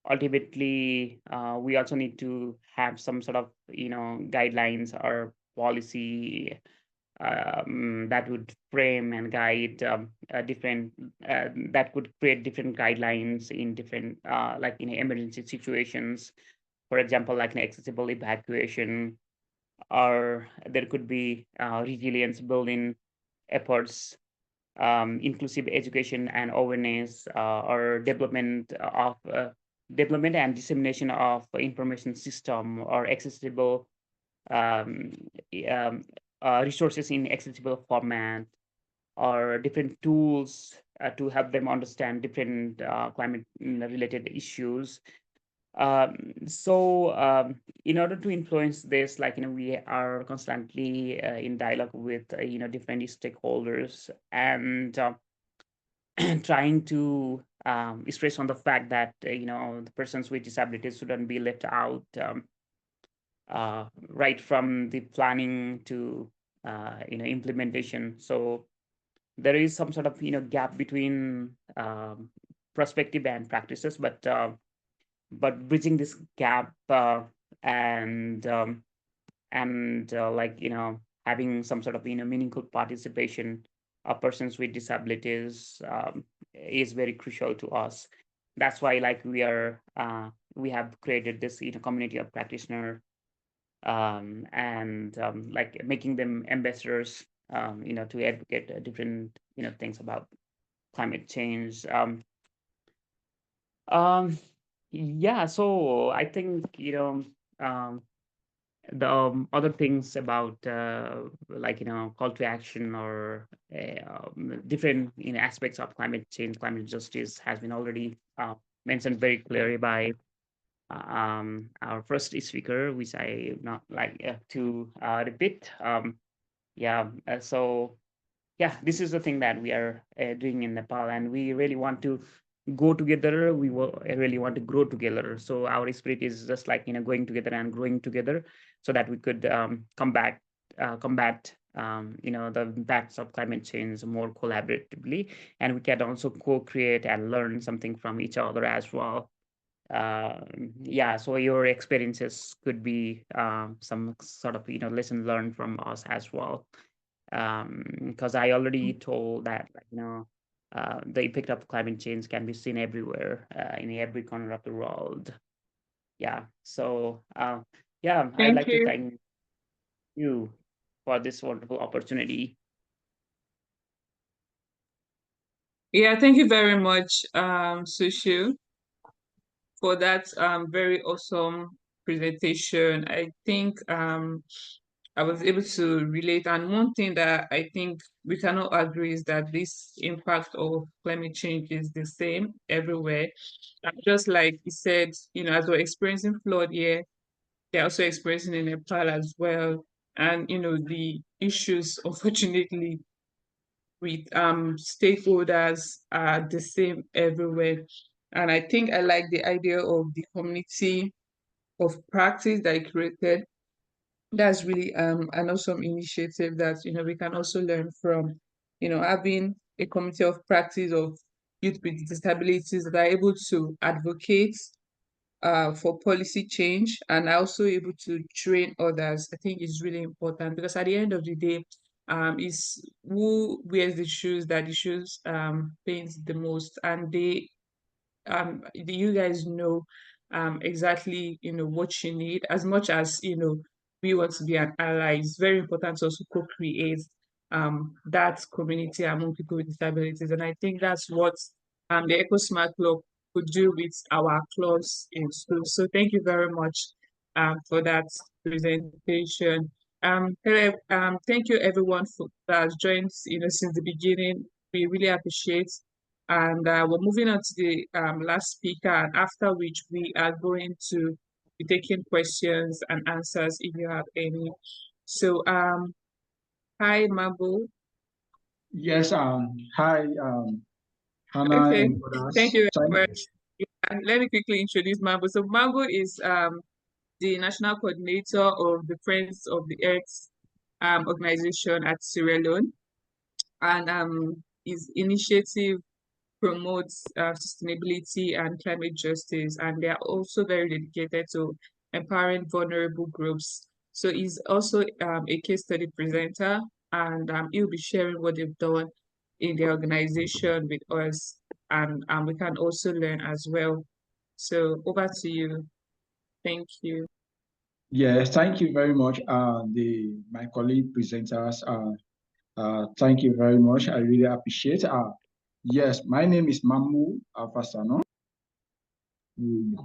ultimately we also need to have some sort of guidelines or policy that would frame and guide different that could create different guidelines in different emergency situations. For example, like an accessible evacuation, or there could be resilience building efforts, inclusive education and awareness, or development and dissemination of information system, or accessible um, um, resources in accessible format, or different tools to help them understand different climate related issues. In order to influence this, we are constantly in dialogue with different stakeholders, and trying to stress on the fact that the persons with disabilities shouldn't be left out, right from the planning to implementation. So there is some sort of gap between perspective and practices, but bridging this gap, and having some sort of meaningful participation of persons with disabilities is very crucial to us. That's why we have created this community of practitioner, and making them ambassadors, to advocate different things about climate change. Um, yeah, so I think the other things about like call to action or different aspects of climate change, climate justice has been already mentioned very clearly by our first speaker, which I not like to repeat. Yeah, so yeah, this is the thing that we are doing in Nepal, and we really want to go together. We really want to grow together. So our spirit is just like going together and growing together, so that we could combat the impacts of climate change more collaboratively, and we can also co-create and learn something from each other as well. Yeah, so your experiences could be some sort of lesson learned from us as well, because I already told that the effect of climate change can be seen everywhere, in every corner of the world. Yeah, so yeah, I'd Thank like to you. thank you for this wonderful opportunity. Yeah, thank you very much, Sushil, for that very awesome presentation. I think I was able to relate. And one thing that I think we cannot agree is that this impact of climate change is the same everywhere. Just like you said, as we're experiencing flood here, they're also experiencing in Nepal as well. And the issues, unfortunately, with stakeholders are the same everywhere. And I think I like the idea of the community of practice that I created. That's really an awesome initiative that we can also learn from. Having a community of practice of youth with disabilities that are able to advocate for policy change and are also able to train others. I think is really important, because at the end of the day, is who wears the shoes that the shoes pains the most, and do you guys know exactly what you need. As much as we want to be an ally, it's very important to also co-create that community among people with disabilities. And I think that's what the EcoSmart Club could do with our clubs in school. So thank you very much for that presentation. Thank you everyone that has joined since the beginning. We really appreciate. And we're moving on to the last speaker, and after which we are going to be taking questions and answers if you have any. So, hi, Mabo. Yes, hi, Hannah Okay, and thank others. you very much. And let me quickly introduce Mabo. So, Mabo is the national coordinator of the Friends of the Earth organization at Sierra Leone, and his initiative promotes sustainability and climate justice, and they are also very dedicated to empowering vulnerable groups. So he's also a case study presenter, and he'll be sharing what they've done in the organization with us, and we can also learn as well. So over to you. Thank you. Yes, thank you very much. My colleague presenters. Thank you very much. I really appreciate. Yes, my name is Mamu Alfasano. Mm,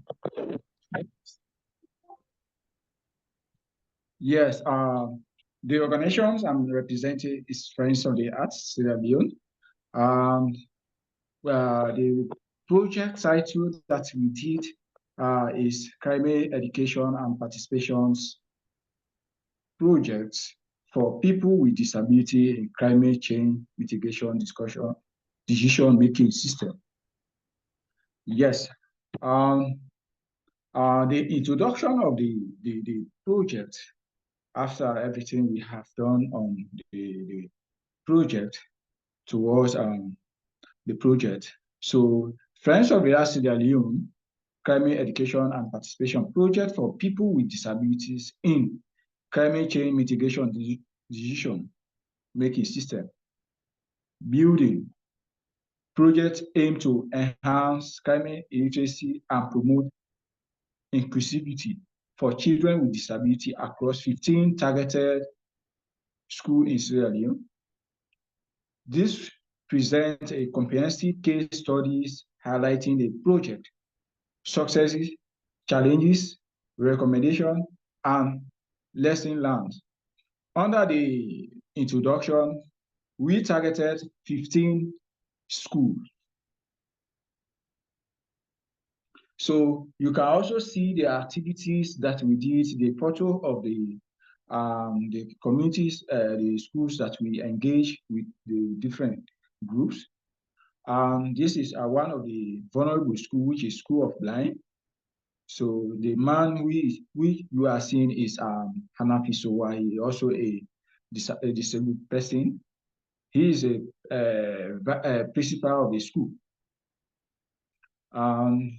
Yes, the organizations I'm representing is Friends of the Arts Sierra Leone. Um, the project title that we did is Climate Education and Participations Projects for People with Disability in Climate Change Mitigation Discussion Decision Making System. Yes. Um, the introduction of the project, after everything we have done on the project towards the project. So Friends of the Earth Sierra Leone Climate Education and Participation Project for People with Disabilities in Climate Change Mitigation Decision Making System. Building projects aim to enhance climate literacy and promote inclusivity for children with disability across 15 targeted schools in Sierra Leone. This presents a comprehensive case studies highlighting the project successes, challenges, recommendation, and lesson learned. Under the introduction, we targeted 15 schools. So you can also see the activities that we did, the photo of the communities, the schools that we engage with the different groups. This is one of the vulnerable school, which is School of Blind. So the man we you are seeing is Hanafi Sowa. He also a disabled person. He is a principal of the school.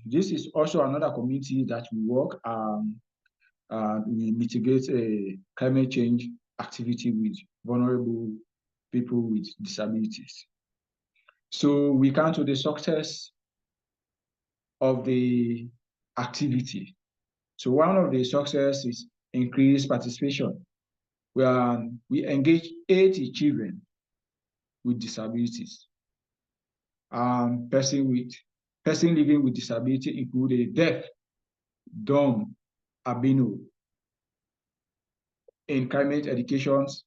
This is also another community that we work. We mitigate climate change activity with vulnerable people with disabilities. So we come to the success of the activity. So one of the success is increased participation, where we engage 80 children with disabilities. Person living with disability include deaf, dumb, albino in climate education's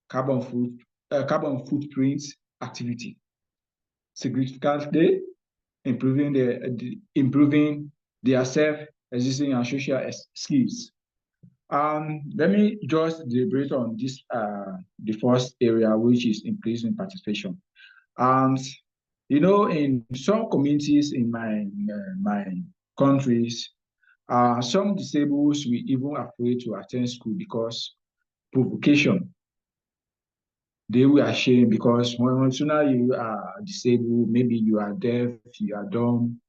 carbon footprint activity, significantly improving their self-existing and social skills. Let me just deliberate on this, the first area, which is increasing participation. And in some communities in my countries, some disabled will even afraid to attend school because provocation. They will ashamed because when sooner you are disabled, maybe you are deaf, you are dumb,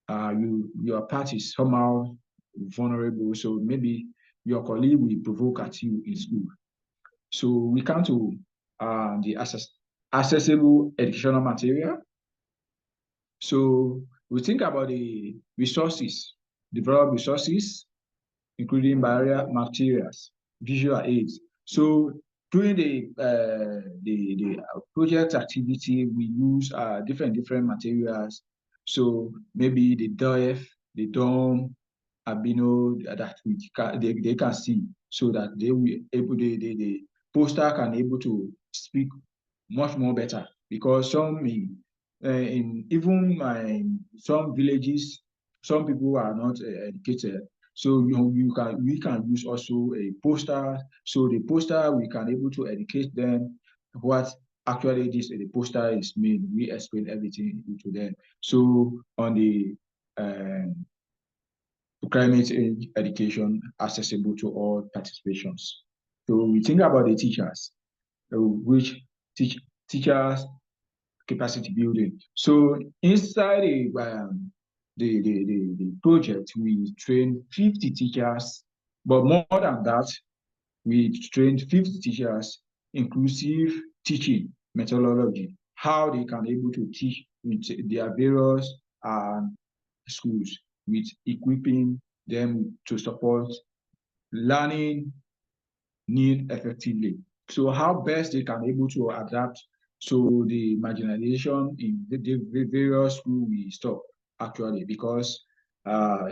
your part is somehow vulnerable. So maybe your colleague will provoke at you in school. So we come to the accessible educational material. So we think about the resources, develop resources, including barrier materials, visual aids. So during the project activity, we use different materials. So maybe the deaf, the dumb, albino that they can see, so that they will able the poster can able to speak much more better, because some in even some villages, some people are not educated. So we can use also a poster. So the poster, we can able to educate them what actually the poster is mean. We explain everything to them. So on the climate education accessible to all participations. So we think about the teachers, which teachers capacity building. So inside the project, we train 50 teachers, but more than that, we trained 50 teachers, inclusive teaching methodology, how they can able to teach with their various schools, with equipping them to support learning need effectively. So how best they can able to adapt so the marginalization in the various schools we stop actually, because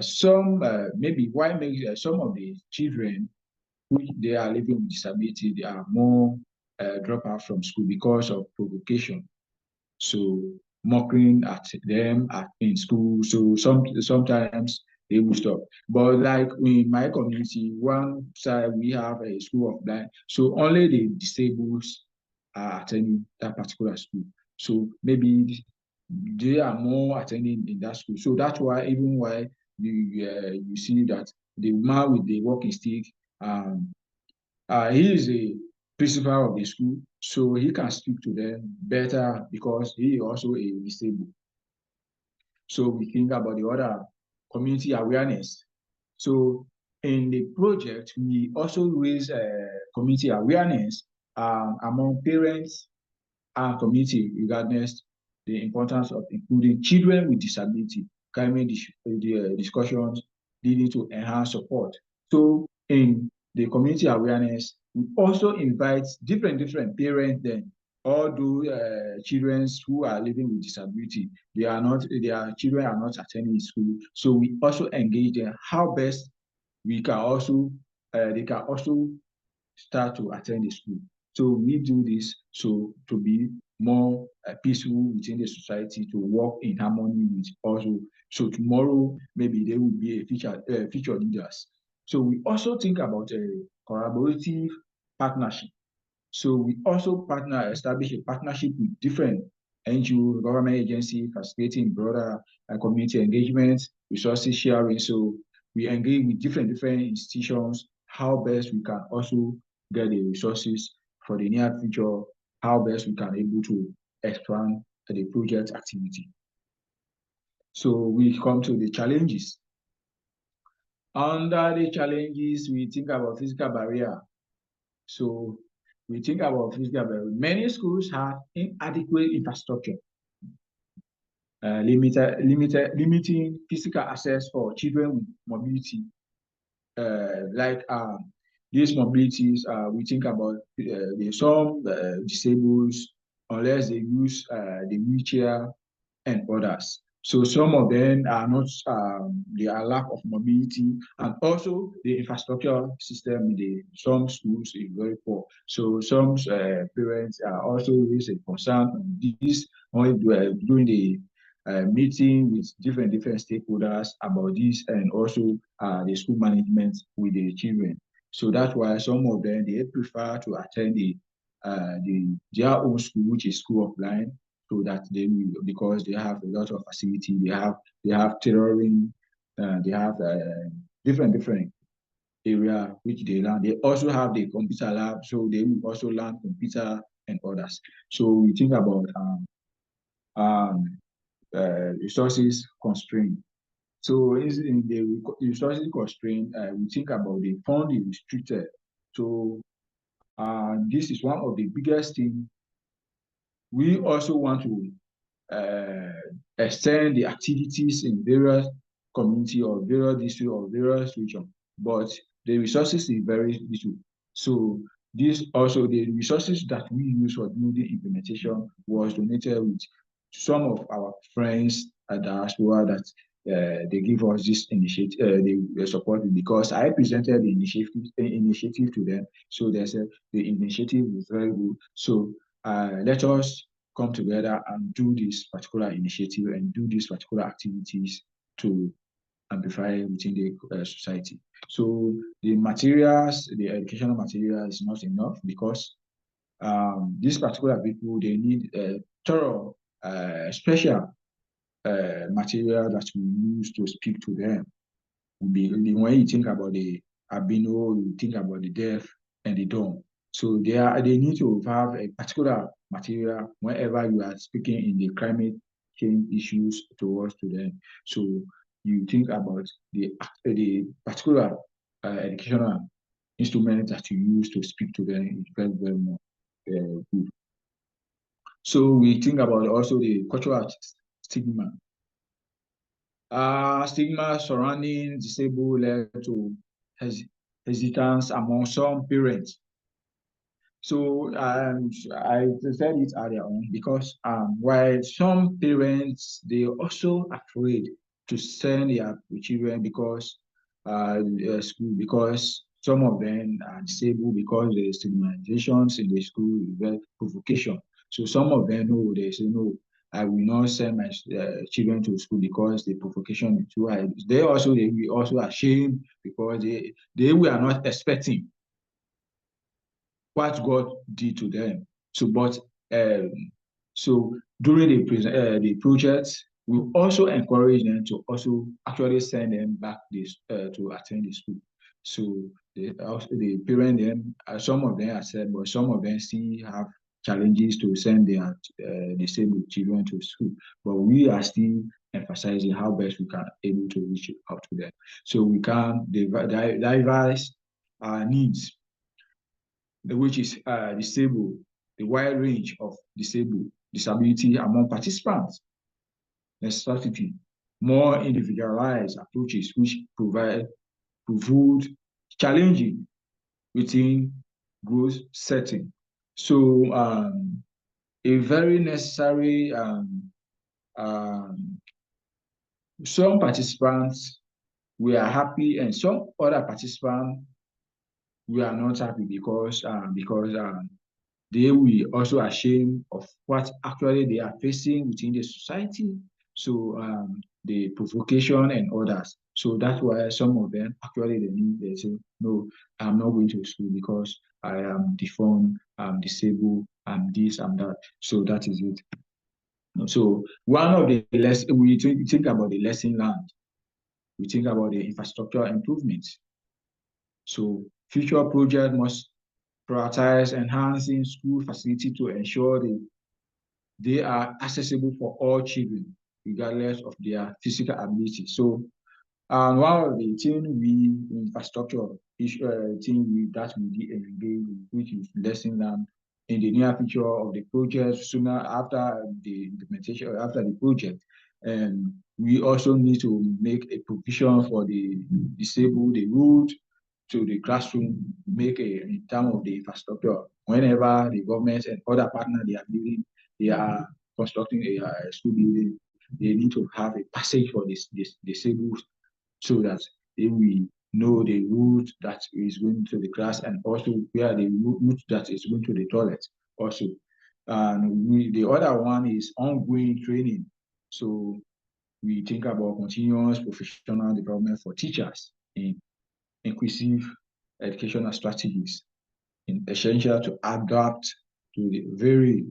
some maybe why make some of the children which they are living with disability, they are more drop out from school because of provocation. So mocking at them in school. So sometimes they will stop. But like in my community, one side we have a school of blind. So only the disabled are attending that particular school. So maybe they are more attending in that school. So that's why even why you see that the man with the walking stick, um, he is a principal of the school, so he can speak to them better because he also a disabled. So we think about the other community awareness. So in the project, we also raise community awareness among parents and community regarding the importance of including children with disability, carrying the discussions leading to enhanced support. So in the community awareness, we also invite different parents then, all those children who are living with disability, their children are not attending school. So we also engage them how best we can also they can also start to attend the school. So we do this so to be more peaceful within the society, to work in harmony with also. So tomorrow maybe they will be a future leaders. So we also think about a collaborative partnership. So we also establish a partnership with different NGO, government agency, facilitating broader community engagement, resources sharing. So we engage with different institutions, how best we can also get the resources for the near future, how best we can able to expand the project activity. So we come to the challenges. Under the challenges, we think about physical barrier. So we think about physical barrier. Many schools have inadequate infrastructure, limiting physical access for children with mobility. Like these mobilities, we think about some disabled unless they use the wheelchair and others. So some of them are not, they are lack of mobility, and also the infrastructure system in some schools is very poor. So some parents are also raise a concern on this during the meeting with different stakeholders about this, and also the school management with the children. So that's why some of them they prefer to attend their own school, which is school offline, so that they will, because they have a lot of facility, they have tailoring, they have different area which they learn. They also have the computer lab, so they will also learn computer and others. So we think about um, resources constraint. So in the resources constraint, we think about the funding restricted. So this is one of the biggest things. We also want to extend the activities in various community or various district or various region, but the resources is very little. So this also the resources that we use for doing the implementation was donated with some of our friends at diaspora that they give us this initiative, they support it because I presented the initiative to them. So they said the initiative is very good. So let us come together and do this particular initiative and do these particular activities to amplify within the society. So the materials, the educational material is not enough because these particular people, they need a thorough, special material that we use to speak to them. When you think about the albino, you think about the deaf and the dumb. So they need to have a particular material whenever you are speaking in the climate change issues towards to them. So you think about the particular educational instrument that you use to speak to them is very more good. So we think about also the cultural stigma. Stigma surrounding disabled led to hesitance among some parents. So I said it earlier on because while some parents they also afraid to send their children because school, because some of them are disabled, because the stigmatizations in the school is very provocation. So some of them know, they say no, I will not send my children to school because the provocation is too high. They will also ashamed because they were not expecting what God did to them. So, but um, so during the project, we also encourage them to also actually send them back this to attend the school. So the parent them, some of them are said, but some of them still have challenges to send their disabled children to school. But we are still emphasizing how best we can able to reach out to them. So we can devise our needs, which is disabled, the wide range of disability among participants, necessity, more individualized approaches which provide challenging within growth setting. So a very necessary some participants we are happy, and some other participants we are not happy because they will also ashamed of what actually they are facing within the society. So the provocation and others. So that's why some of them actually they say, no, I'm not going to school because I am deformed, I'm disabled, I'm this, I'm that. So that is it. So one of the less we think about the lesson learned, we think about the infrastructure improvements. So future projects must prioritize enhancing school facility to ensure they are accessible for all children, regardless of their physical ability. So one of the things we infrastructure issue thing that we engage with, which is lesson learned in the near future of the project, sooner after the implementation or after the project. And we also need to make a provision for the disabled, the route to the classroom, make a in terms of the infrastructure. Whenever the government and other partners they are constructing a school building, they need to have a passage for this disabled so that they will know the route that is going to the class and also where the route that is going to the toilet also. And the other one is ongoing training. So we think about continuous professional development for teachers in inclusive educational strategies, essential to adapt to the very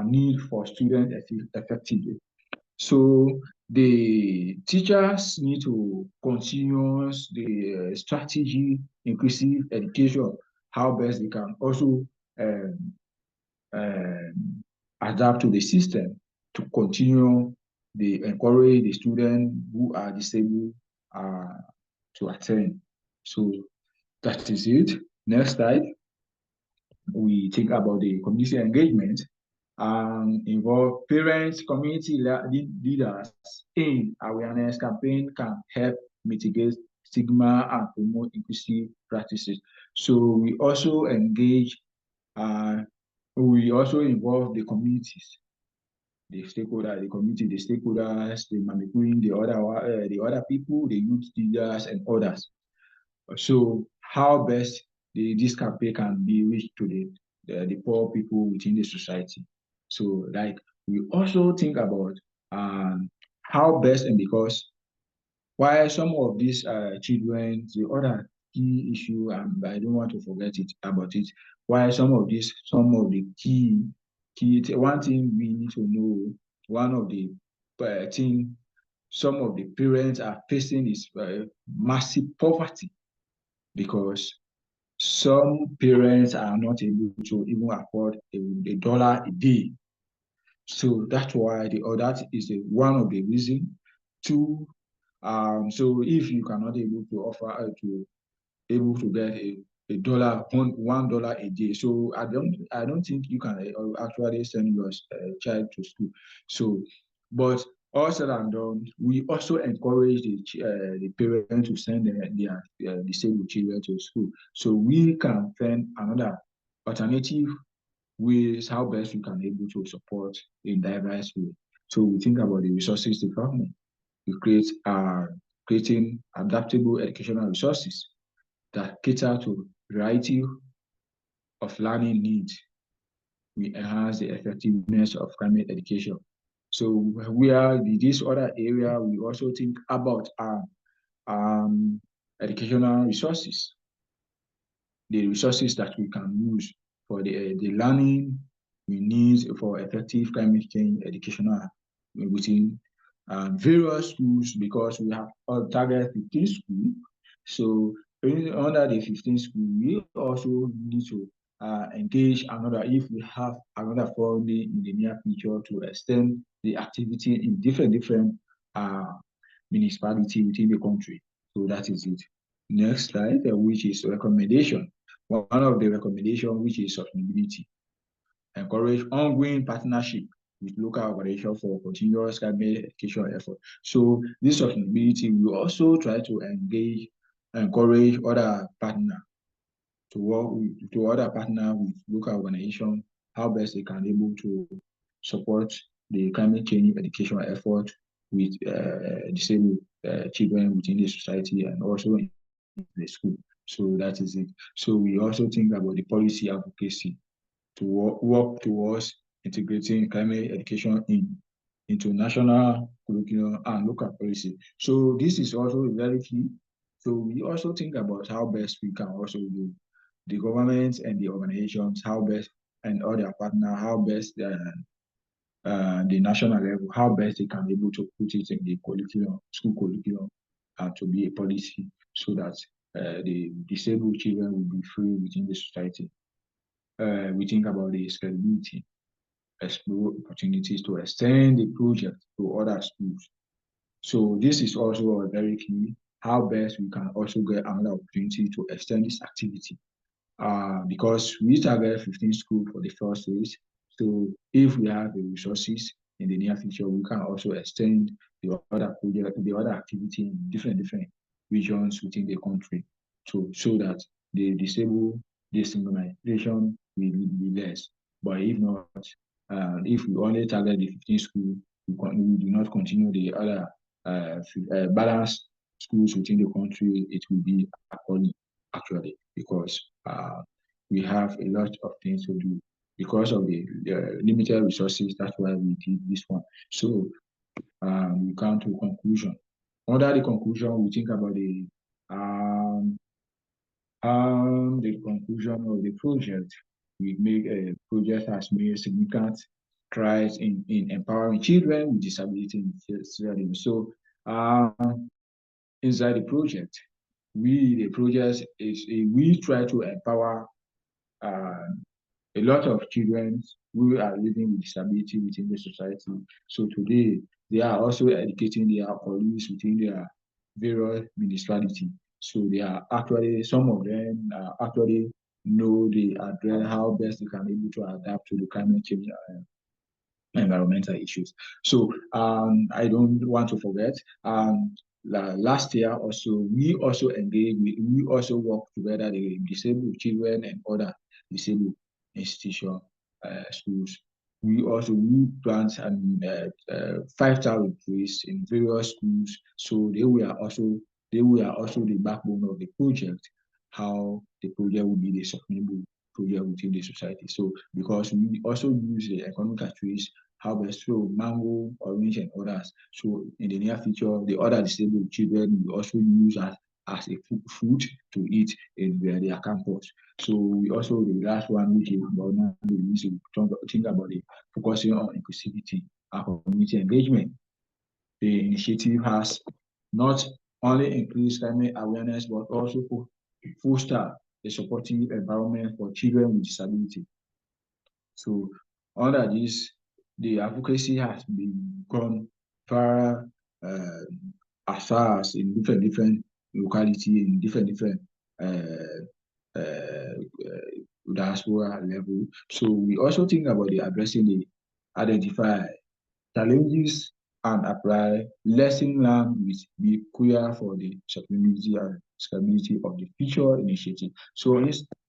need for student effectively. So the teachers need to continue the strategy, inclusive education, how best they can also um, um, adapt to the system to continue the encourage the students who are disabled uh, to attend. So that is it. Next slide. We think about the community engagement and involve parents, community leaders in awareness campaign can help mitigate stigma and promote inclusive practices. So uh, we also involve the communities, the stakeholders, the community, the stakeholders, the Mamikuin, the other people, the youth leaders, and others. So how best this campaign can be reached to the poor people within the society. So like we also think about how best, and because why some of these children, the other key issue, and I don't want to forget it about it, why some of the one thing we need to know, one of the thing some of the parents are facing is massive poverty because some parents are not able to even afford a dollar a day. So that's why that is one of the reasons. Two, so if you cannot able to offer to able to get a dollar $1 a day, so I don't think you can actually send your child to school. So, but all said and done, we also encourage the parents to send their disabled children to school. So we can find another alternative ways how best we can able to support in diverse way. So we think about the resources development. We creating adaptable educational resources that cater to variety of learning needs. We enhance the effectiveness of climate education. So we are this other area. We also think about educational resources, the resources that we can use for the learning we need for effective climate change educational within various schools because we have target 15 schools. So under the 15 schools, we also need to engage another if we have another funding in the near future to extend the activity in different uh, municipality within the country. So that is it. Next slide, which is recommendation. One of the recommendation, which is sustainability. Encourage ongoing partnership with local organizations for continuous climate education effort. So this sustainability will also try to encourage other partner to work to other partner with local organizations, how best they can able to support the climate change education effort with disabled children within the society and also in the school. So that is it. So we also think about the policy advocacy to work towards integrating climate education into national curriculum and local policy. So this is also very key. So we also think about how best we can also do the governments and the organizations, how best and other partner, how best the national level, how best they can be able to put it in the curriculum, school curriculum, to be a policy so that the disabled children will be free within the society. We think about the scalability, explore opportunities to extend the project to other schools. So this is also a very key, how best we can also get another opportunity to extend this activity because we target 15 schools for the first phase. So if we have the resources in the near future, we can also extend the other project, the other activity in different regions within the country to so that the disabled destigmatization will be less. But if not, if we only target the 15 schools, we do not continue the other balanced schools within the country, it will be according actually because we have a lot of things to do because of the limited resources. That's why we did this one. So we come to conclusion. Under the conclusion, we think about the conclusion of the project. We make a project has made significant strides in empowering children with disability in Sierra. So inside the project, the project is we try to empower uh, a lot of children who are living with disability within the society. So today, they are also educating their colleagues within their various municipality. So they are actually, some of them actually know the address, how best they can be able to adapt to the climate change environmental issues. So I don't want to forget, last year also, we also engage, we also work together, the disabled children and other disabled institution, schools. We plant 5,000 trees in various schools. So they were also the backbone of the project, how the project will be the sustainable project within the society. So because we also use the economic trees harvest, so mango, orange, and others. So in the near future, the other disabled children will also use as a food to eat in their campus. So we also, the last one, which is about now, we think about the focusing on inclusivity and community engagement. The initiative has not only increased climate awareness, but also foster a supportive environment for children with disability. So under this, the advocacy has been gone far as far as in different locality, in different uh, diaspora level. So we also think about the addressing the identify challenges and apply lesson learned with be clear for the sustainability and scalability of the future initiative. So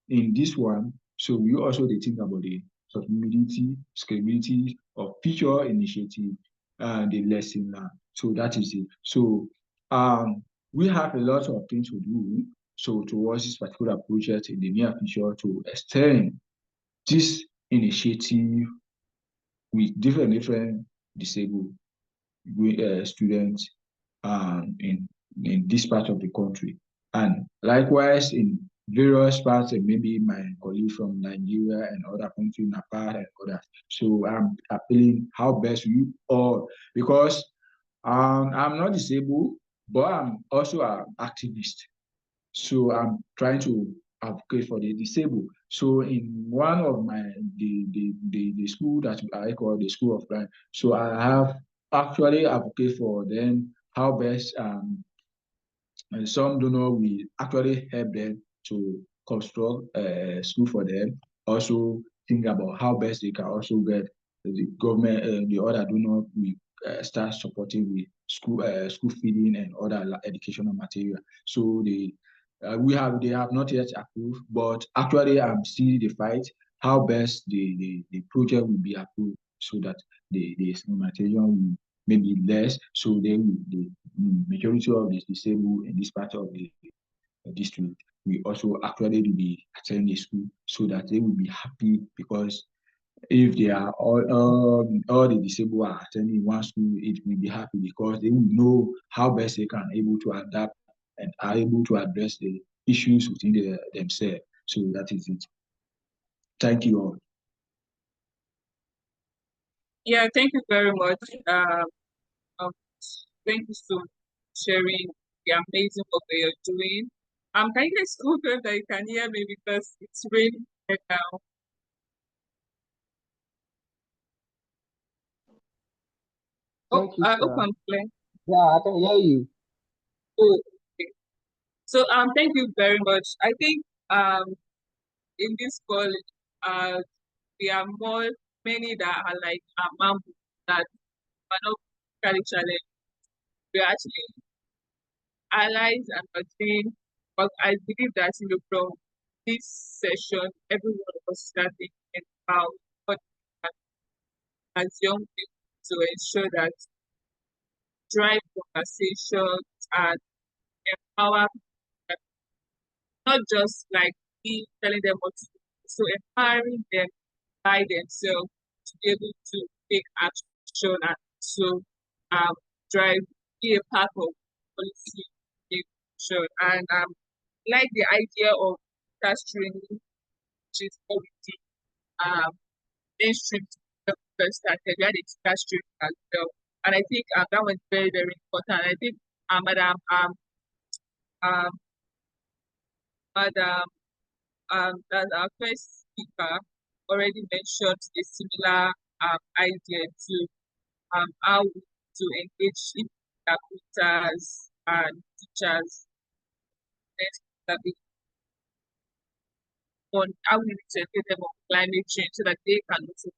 in this one, so we also they think about the sustainability, scalability of future initiative and the lesson learned. So that is it. So we have a lot of things to do. So towards this particular project in the near future to extend this initiative with different disabled students in this part of the country. And likewise in various parts, and maybe my colleague from Nigeria and other countries, Nepal and others. So I'm appealing how best you all, because I'm not disabled, but I'm also an activist. So I'm trying to advocate for the disabled. So in one of my the school that I call the School of Blind, so I have actually advocate for them how best and some donor will actually help them to construct a school for them. Also think about how best they can also get the government, the other donor will start supporting with school feeding and other educational material. So they have not yet approved, but actually I'm still the fight how best the project will be approved so that the material maybe less. So then the majority of the disabled in this part of the district we also actually be attending the school so that they will be happy because if they are all the disabled are attending one school, it will be happy because they will know how best they can able to adapt and are able to address the issues within themselves. So that is it. Thank you all. Yeah, thank you very much. Um, thank you so much for sharing the amazing work that you're doing. Can you guys confirm that you can hear me because it's raining right now? Oh, Thank you, I hope sir. I'm clear. Yeah, I can hear you. Oh, okay. So thank you very much. I think in this call there are many that are like mambo that are not physically challenged. We are actually allies and routine. But I believe that from this session, every one of us start thinking about what we can as young people to ensure that drive conversations and empower them, not just like me telling them what to do, so empowering them by themselves to be able to take action and so um, drive, be a part of policy action. And like the idea of task training, which is what we did mainstream to the first started. We had a task training as well. And I think that was very, very important. I think Madam um, Madam that our first speaker already mentioned a similar idea to how to engage interpreters and teachers on how we need to educate them on climate change so that they can also.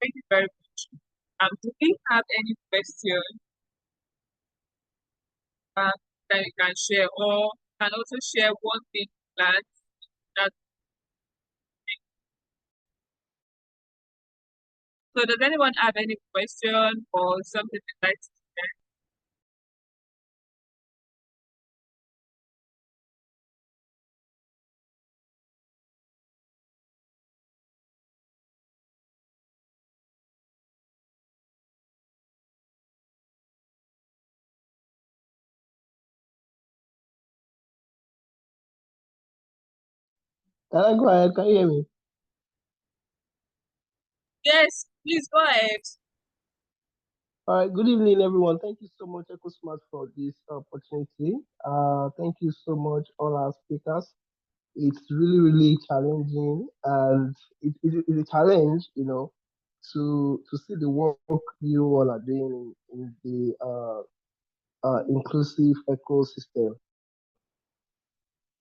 Thank you very much. Do we have any question that you can share, or can also share one thing that that so does anyone have any question or something they'd like to share? Can I go ahead? Can you hear me? Yes, please go ahead. All right. Good evening, everyone. Thank you so much, EcoSmart, for this opportunity. Thank you so much, all our speakers. It's really, really challenging, and it's a challenge, to see the work you all are doing in the inclusive ecosystem.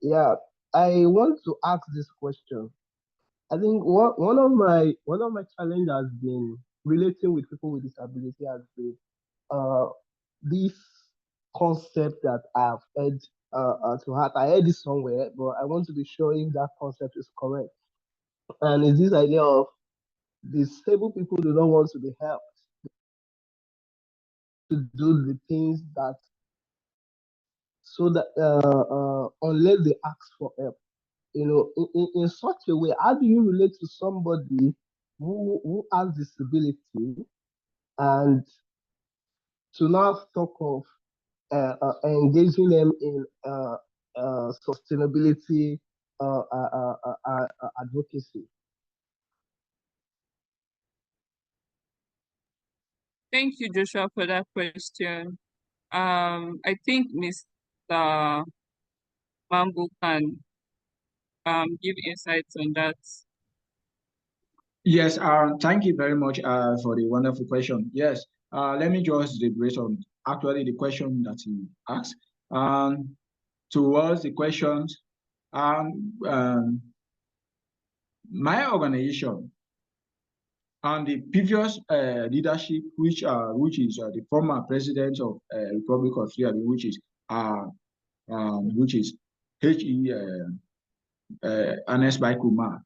Yeah, I want to ask this question. I think one of my challenge has been relating with people with disability has been uh this concept that I've heard to heart. I heard it somewhere, but I want to be sure if that concept is correct. And it's this idea of disabled people do not want to be helped to do the things that so that unless they ask for help. In such a way, how do you relate to somebody who has disability and to now talk of engaging them in sustainability advocacy? Thank you, Joshua, for that question. I think Mr. Mambo can give insights on that. Yes, thank you very much for the wonderful question. Yes, let me just deliberate on actually the question that you asked. Towards the questions, my organization and the previous leadership, which is the former president of Republic of Sierra Leone, which is H.E. Ernest Bai Kumar,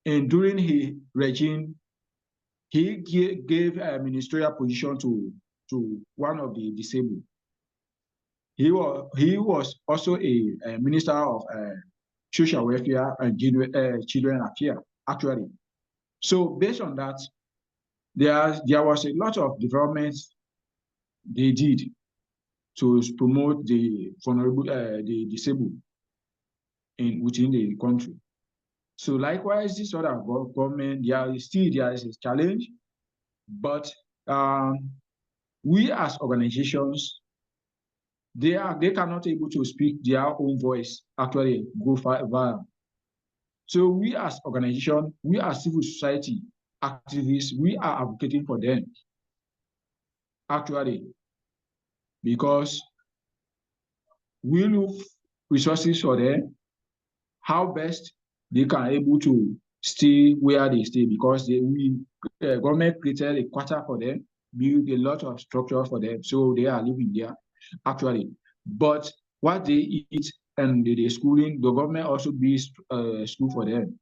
and during his regime, He gave a ministerial position to one of the disabled. He was also a minister of social welfare and children affairs, actually. So based on that, there was a lot of developments they did to promote the vulnerable, the disabled within the country. So likewise, this other government, there is a challenge, but we as organizations, they cannot able to speak their own voice, actually go viral. So we as organization, we as civil society activists, we are advocating for them, actually, because we look resources for them, how best they can able to stay where they stay, because government created a quarter for them, build a lot of structure for them, so they are living there, actually. But what they eat and the schooling, the government also builds school for them.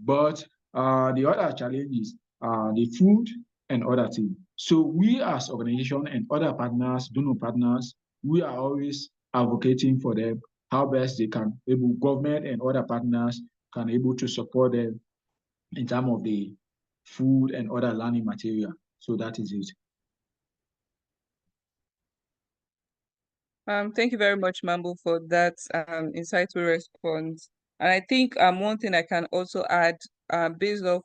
But the other challenge is the food and other things. So we as organization and other partners, donor partners, we are always advocating for them how best they can able, government and other partners can able to support them in terms of the food and other learning material. So that is it. Thank you very much, Mambo, for that insightful response. And I think one thing I can also add, based off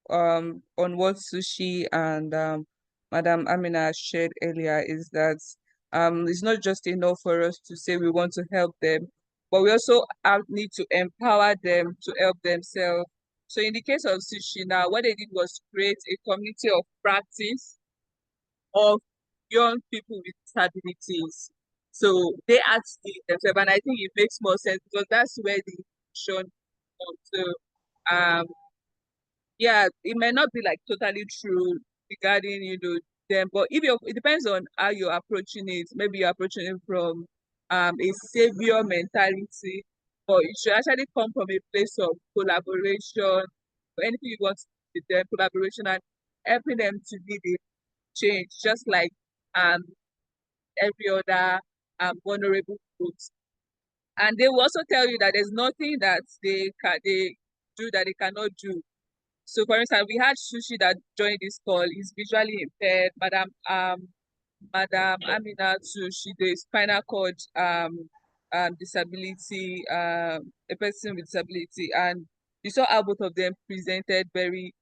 on what Sushi and Madam Amina shared earlier, is that it's not just enough for us to say we want to help them, but we also need to empower them to help themselves. So in the case of Sushi now, what they did was create a community of practice of young people with disabilities. So they actually themselves, and I think it makes more sense because that's where the vision comes. So um yeah, it may not be like totally true regarding, them, but if you it depends on how you're approaching it. Maybe you're approaching it from a savior mentality, or it should actually come from a place of collaboration, or anything you want to do with them, collaboration and helping them to be the change, just like um every other vulnerable groups. And they will also tell you that there's nothing that they do that they cannot do. So for instance, we had Sushi that joined this call, is visually impaired. Madam Amina too, she the spinal cord disability, a person with disability, and you saw how both of them presented very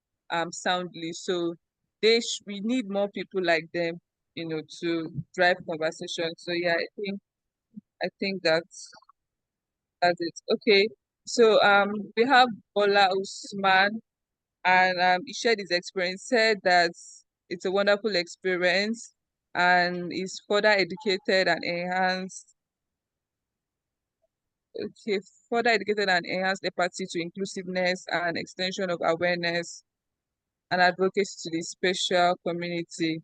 soundly. So we need more people like them, to drive conversation. So yeah, I think that's it. Okay. So we have Bola Usman, and he shared his experience, said that it's a wonderful experience and is further educated and enhanced. Okay, further educated and enhanced empathy to inclusiveness and extension of awareness and advocacy to the special community.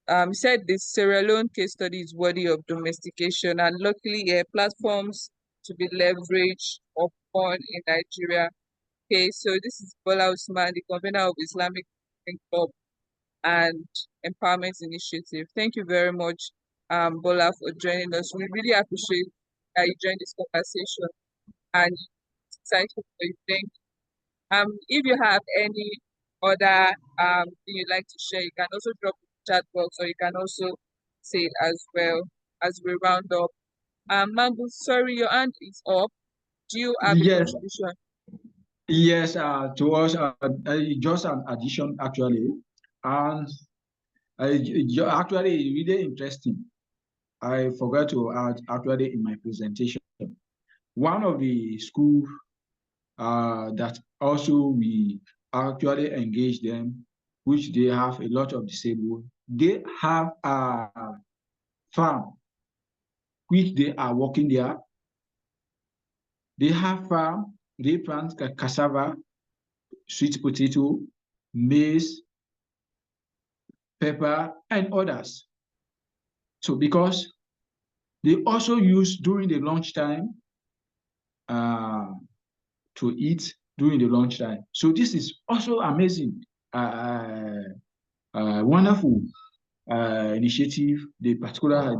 He said the Sierra Leone case study is worthy of domestication, and luckily, platforms to be leveraged upon in Nigeria. Okay, so this is Bola Usman, the convener of Islamic Club and Empowerment Initiative. Thank you very much, Bola, for joining us. We really appreciate that you joined this conversation and it's insightful for you. Thank you. If you have any other thing you'd like to share, you can also drop in the chat box, or you can also say it as well as we round up. Mambu, sorry, your hand is up. Do you have a Yes, contribution? yes, to us, just an addition actually. And actually really interesting. I forgot to add actually in my presentation. One of the school that also we actually engage them, which they have a lot of disabled. They have a farm which they are working there. They have farm. They plant cassava, sweet potato, maize, pepper, and others. So because they also use during the lunchtime uh, to eat during the lunchtime. So this is also amazing. uh, wonderful initiative, the particular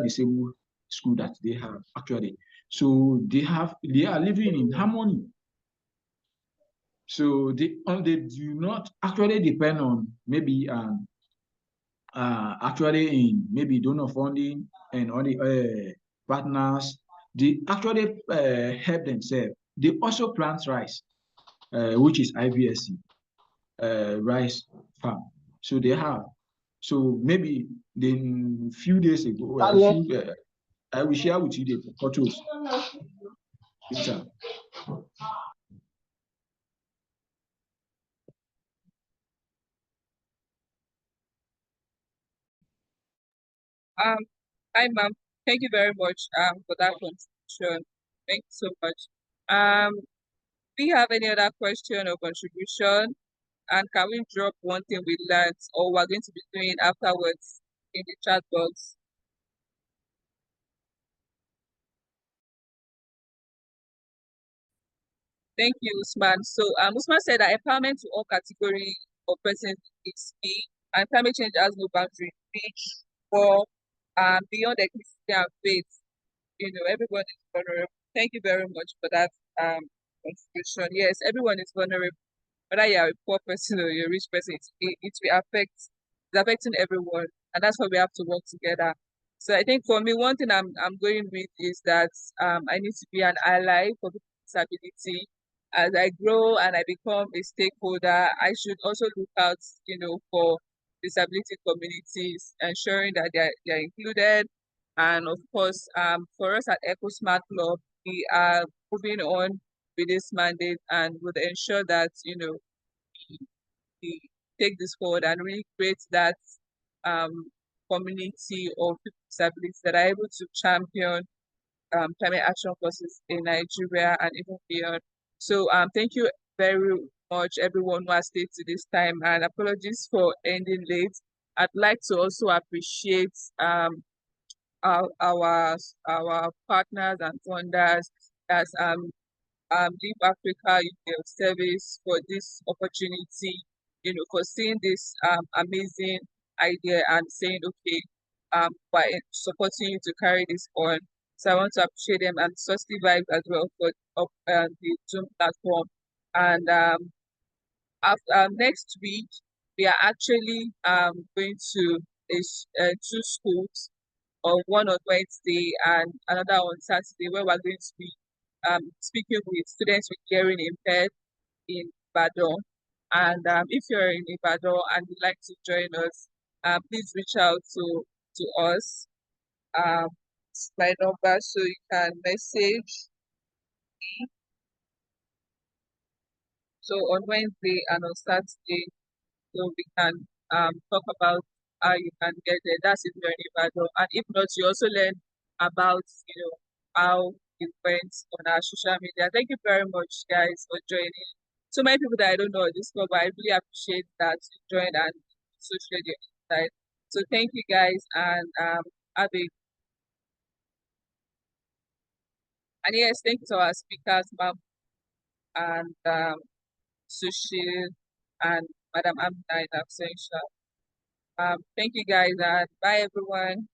disabled school that they have actually. So they are living in harmony. So they do not actually depend on maybe actually in maybe donor funding and other partners. They actually help themselves. They also plant rice, which is IVSC, rice farm. So they have. So maybe then few days ago, a Daniel, few I will share with you the photos later. Um, Hi, ma'am. Thank you very much for that contribution. Thank you so much. Do you have any other question or contribution? And can we drop one thing we learned or we're going to be doing afterwards in the chat box? Thank you, Usman. So Usman said that empowerment to all category of persons is key, and climate change has no boundary, reach, or beyond ethnicity and faith. Everyone is vulnerable. Thank you very much for that contribution. Yes, everyone is vulnerable. Whether you are a poor person or you're a rich person, it will affect, it's affecting everyone. And that's why we have to work together. So I think for me, one thing I'm going with is that I need to be an ally for people with disability. As I grow and I become a stakeholder, I should also look out, for disability communities, ensuring that they're included. And of course, for us at EcoSmart Club, we are moving on with this mandate and would ensure that, we take this forward and really create that um, community of people with disabilities that are able to champion climate action forces in Nigeria and even beyond. So thank you very much, everyone who has stayed to this time, and apologies for ending late. I'd like to also appreciate our partners and funders as Leave Africa Youth Service for this opportunity, for seeing this amazing idea and saying, okay, by supporting you to carry this on. So I want to appreciate them and Susty Vibes as well for the Zoom platform. And after next week, we are actually going to two schools, one on Wednesday and another on Saturday, where we're going to be speaking with students with hearing impaired in Ibadan. And if you're in Ibadan and would like to join us, please reach out to us. It's my number, so you can message. So on Wednesday and on Saturday, so we can talk about how you can get there. That's if you're in Ibadan. And if not, you also learn about, how it went on our social media. Thank you very much, guys, for joining. So many people that I don't know this club, but I really appreciate that you joined and so shared your insight. So thank you, guys, and have a and yes, thank you to our speakers, Ma'am and Sushil and Madam Amina in absentia. Thank you, guys, and bye, everyone.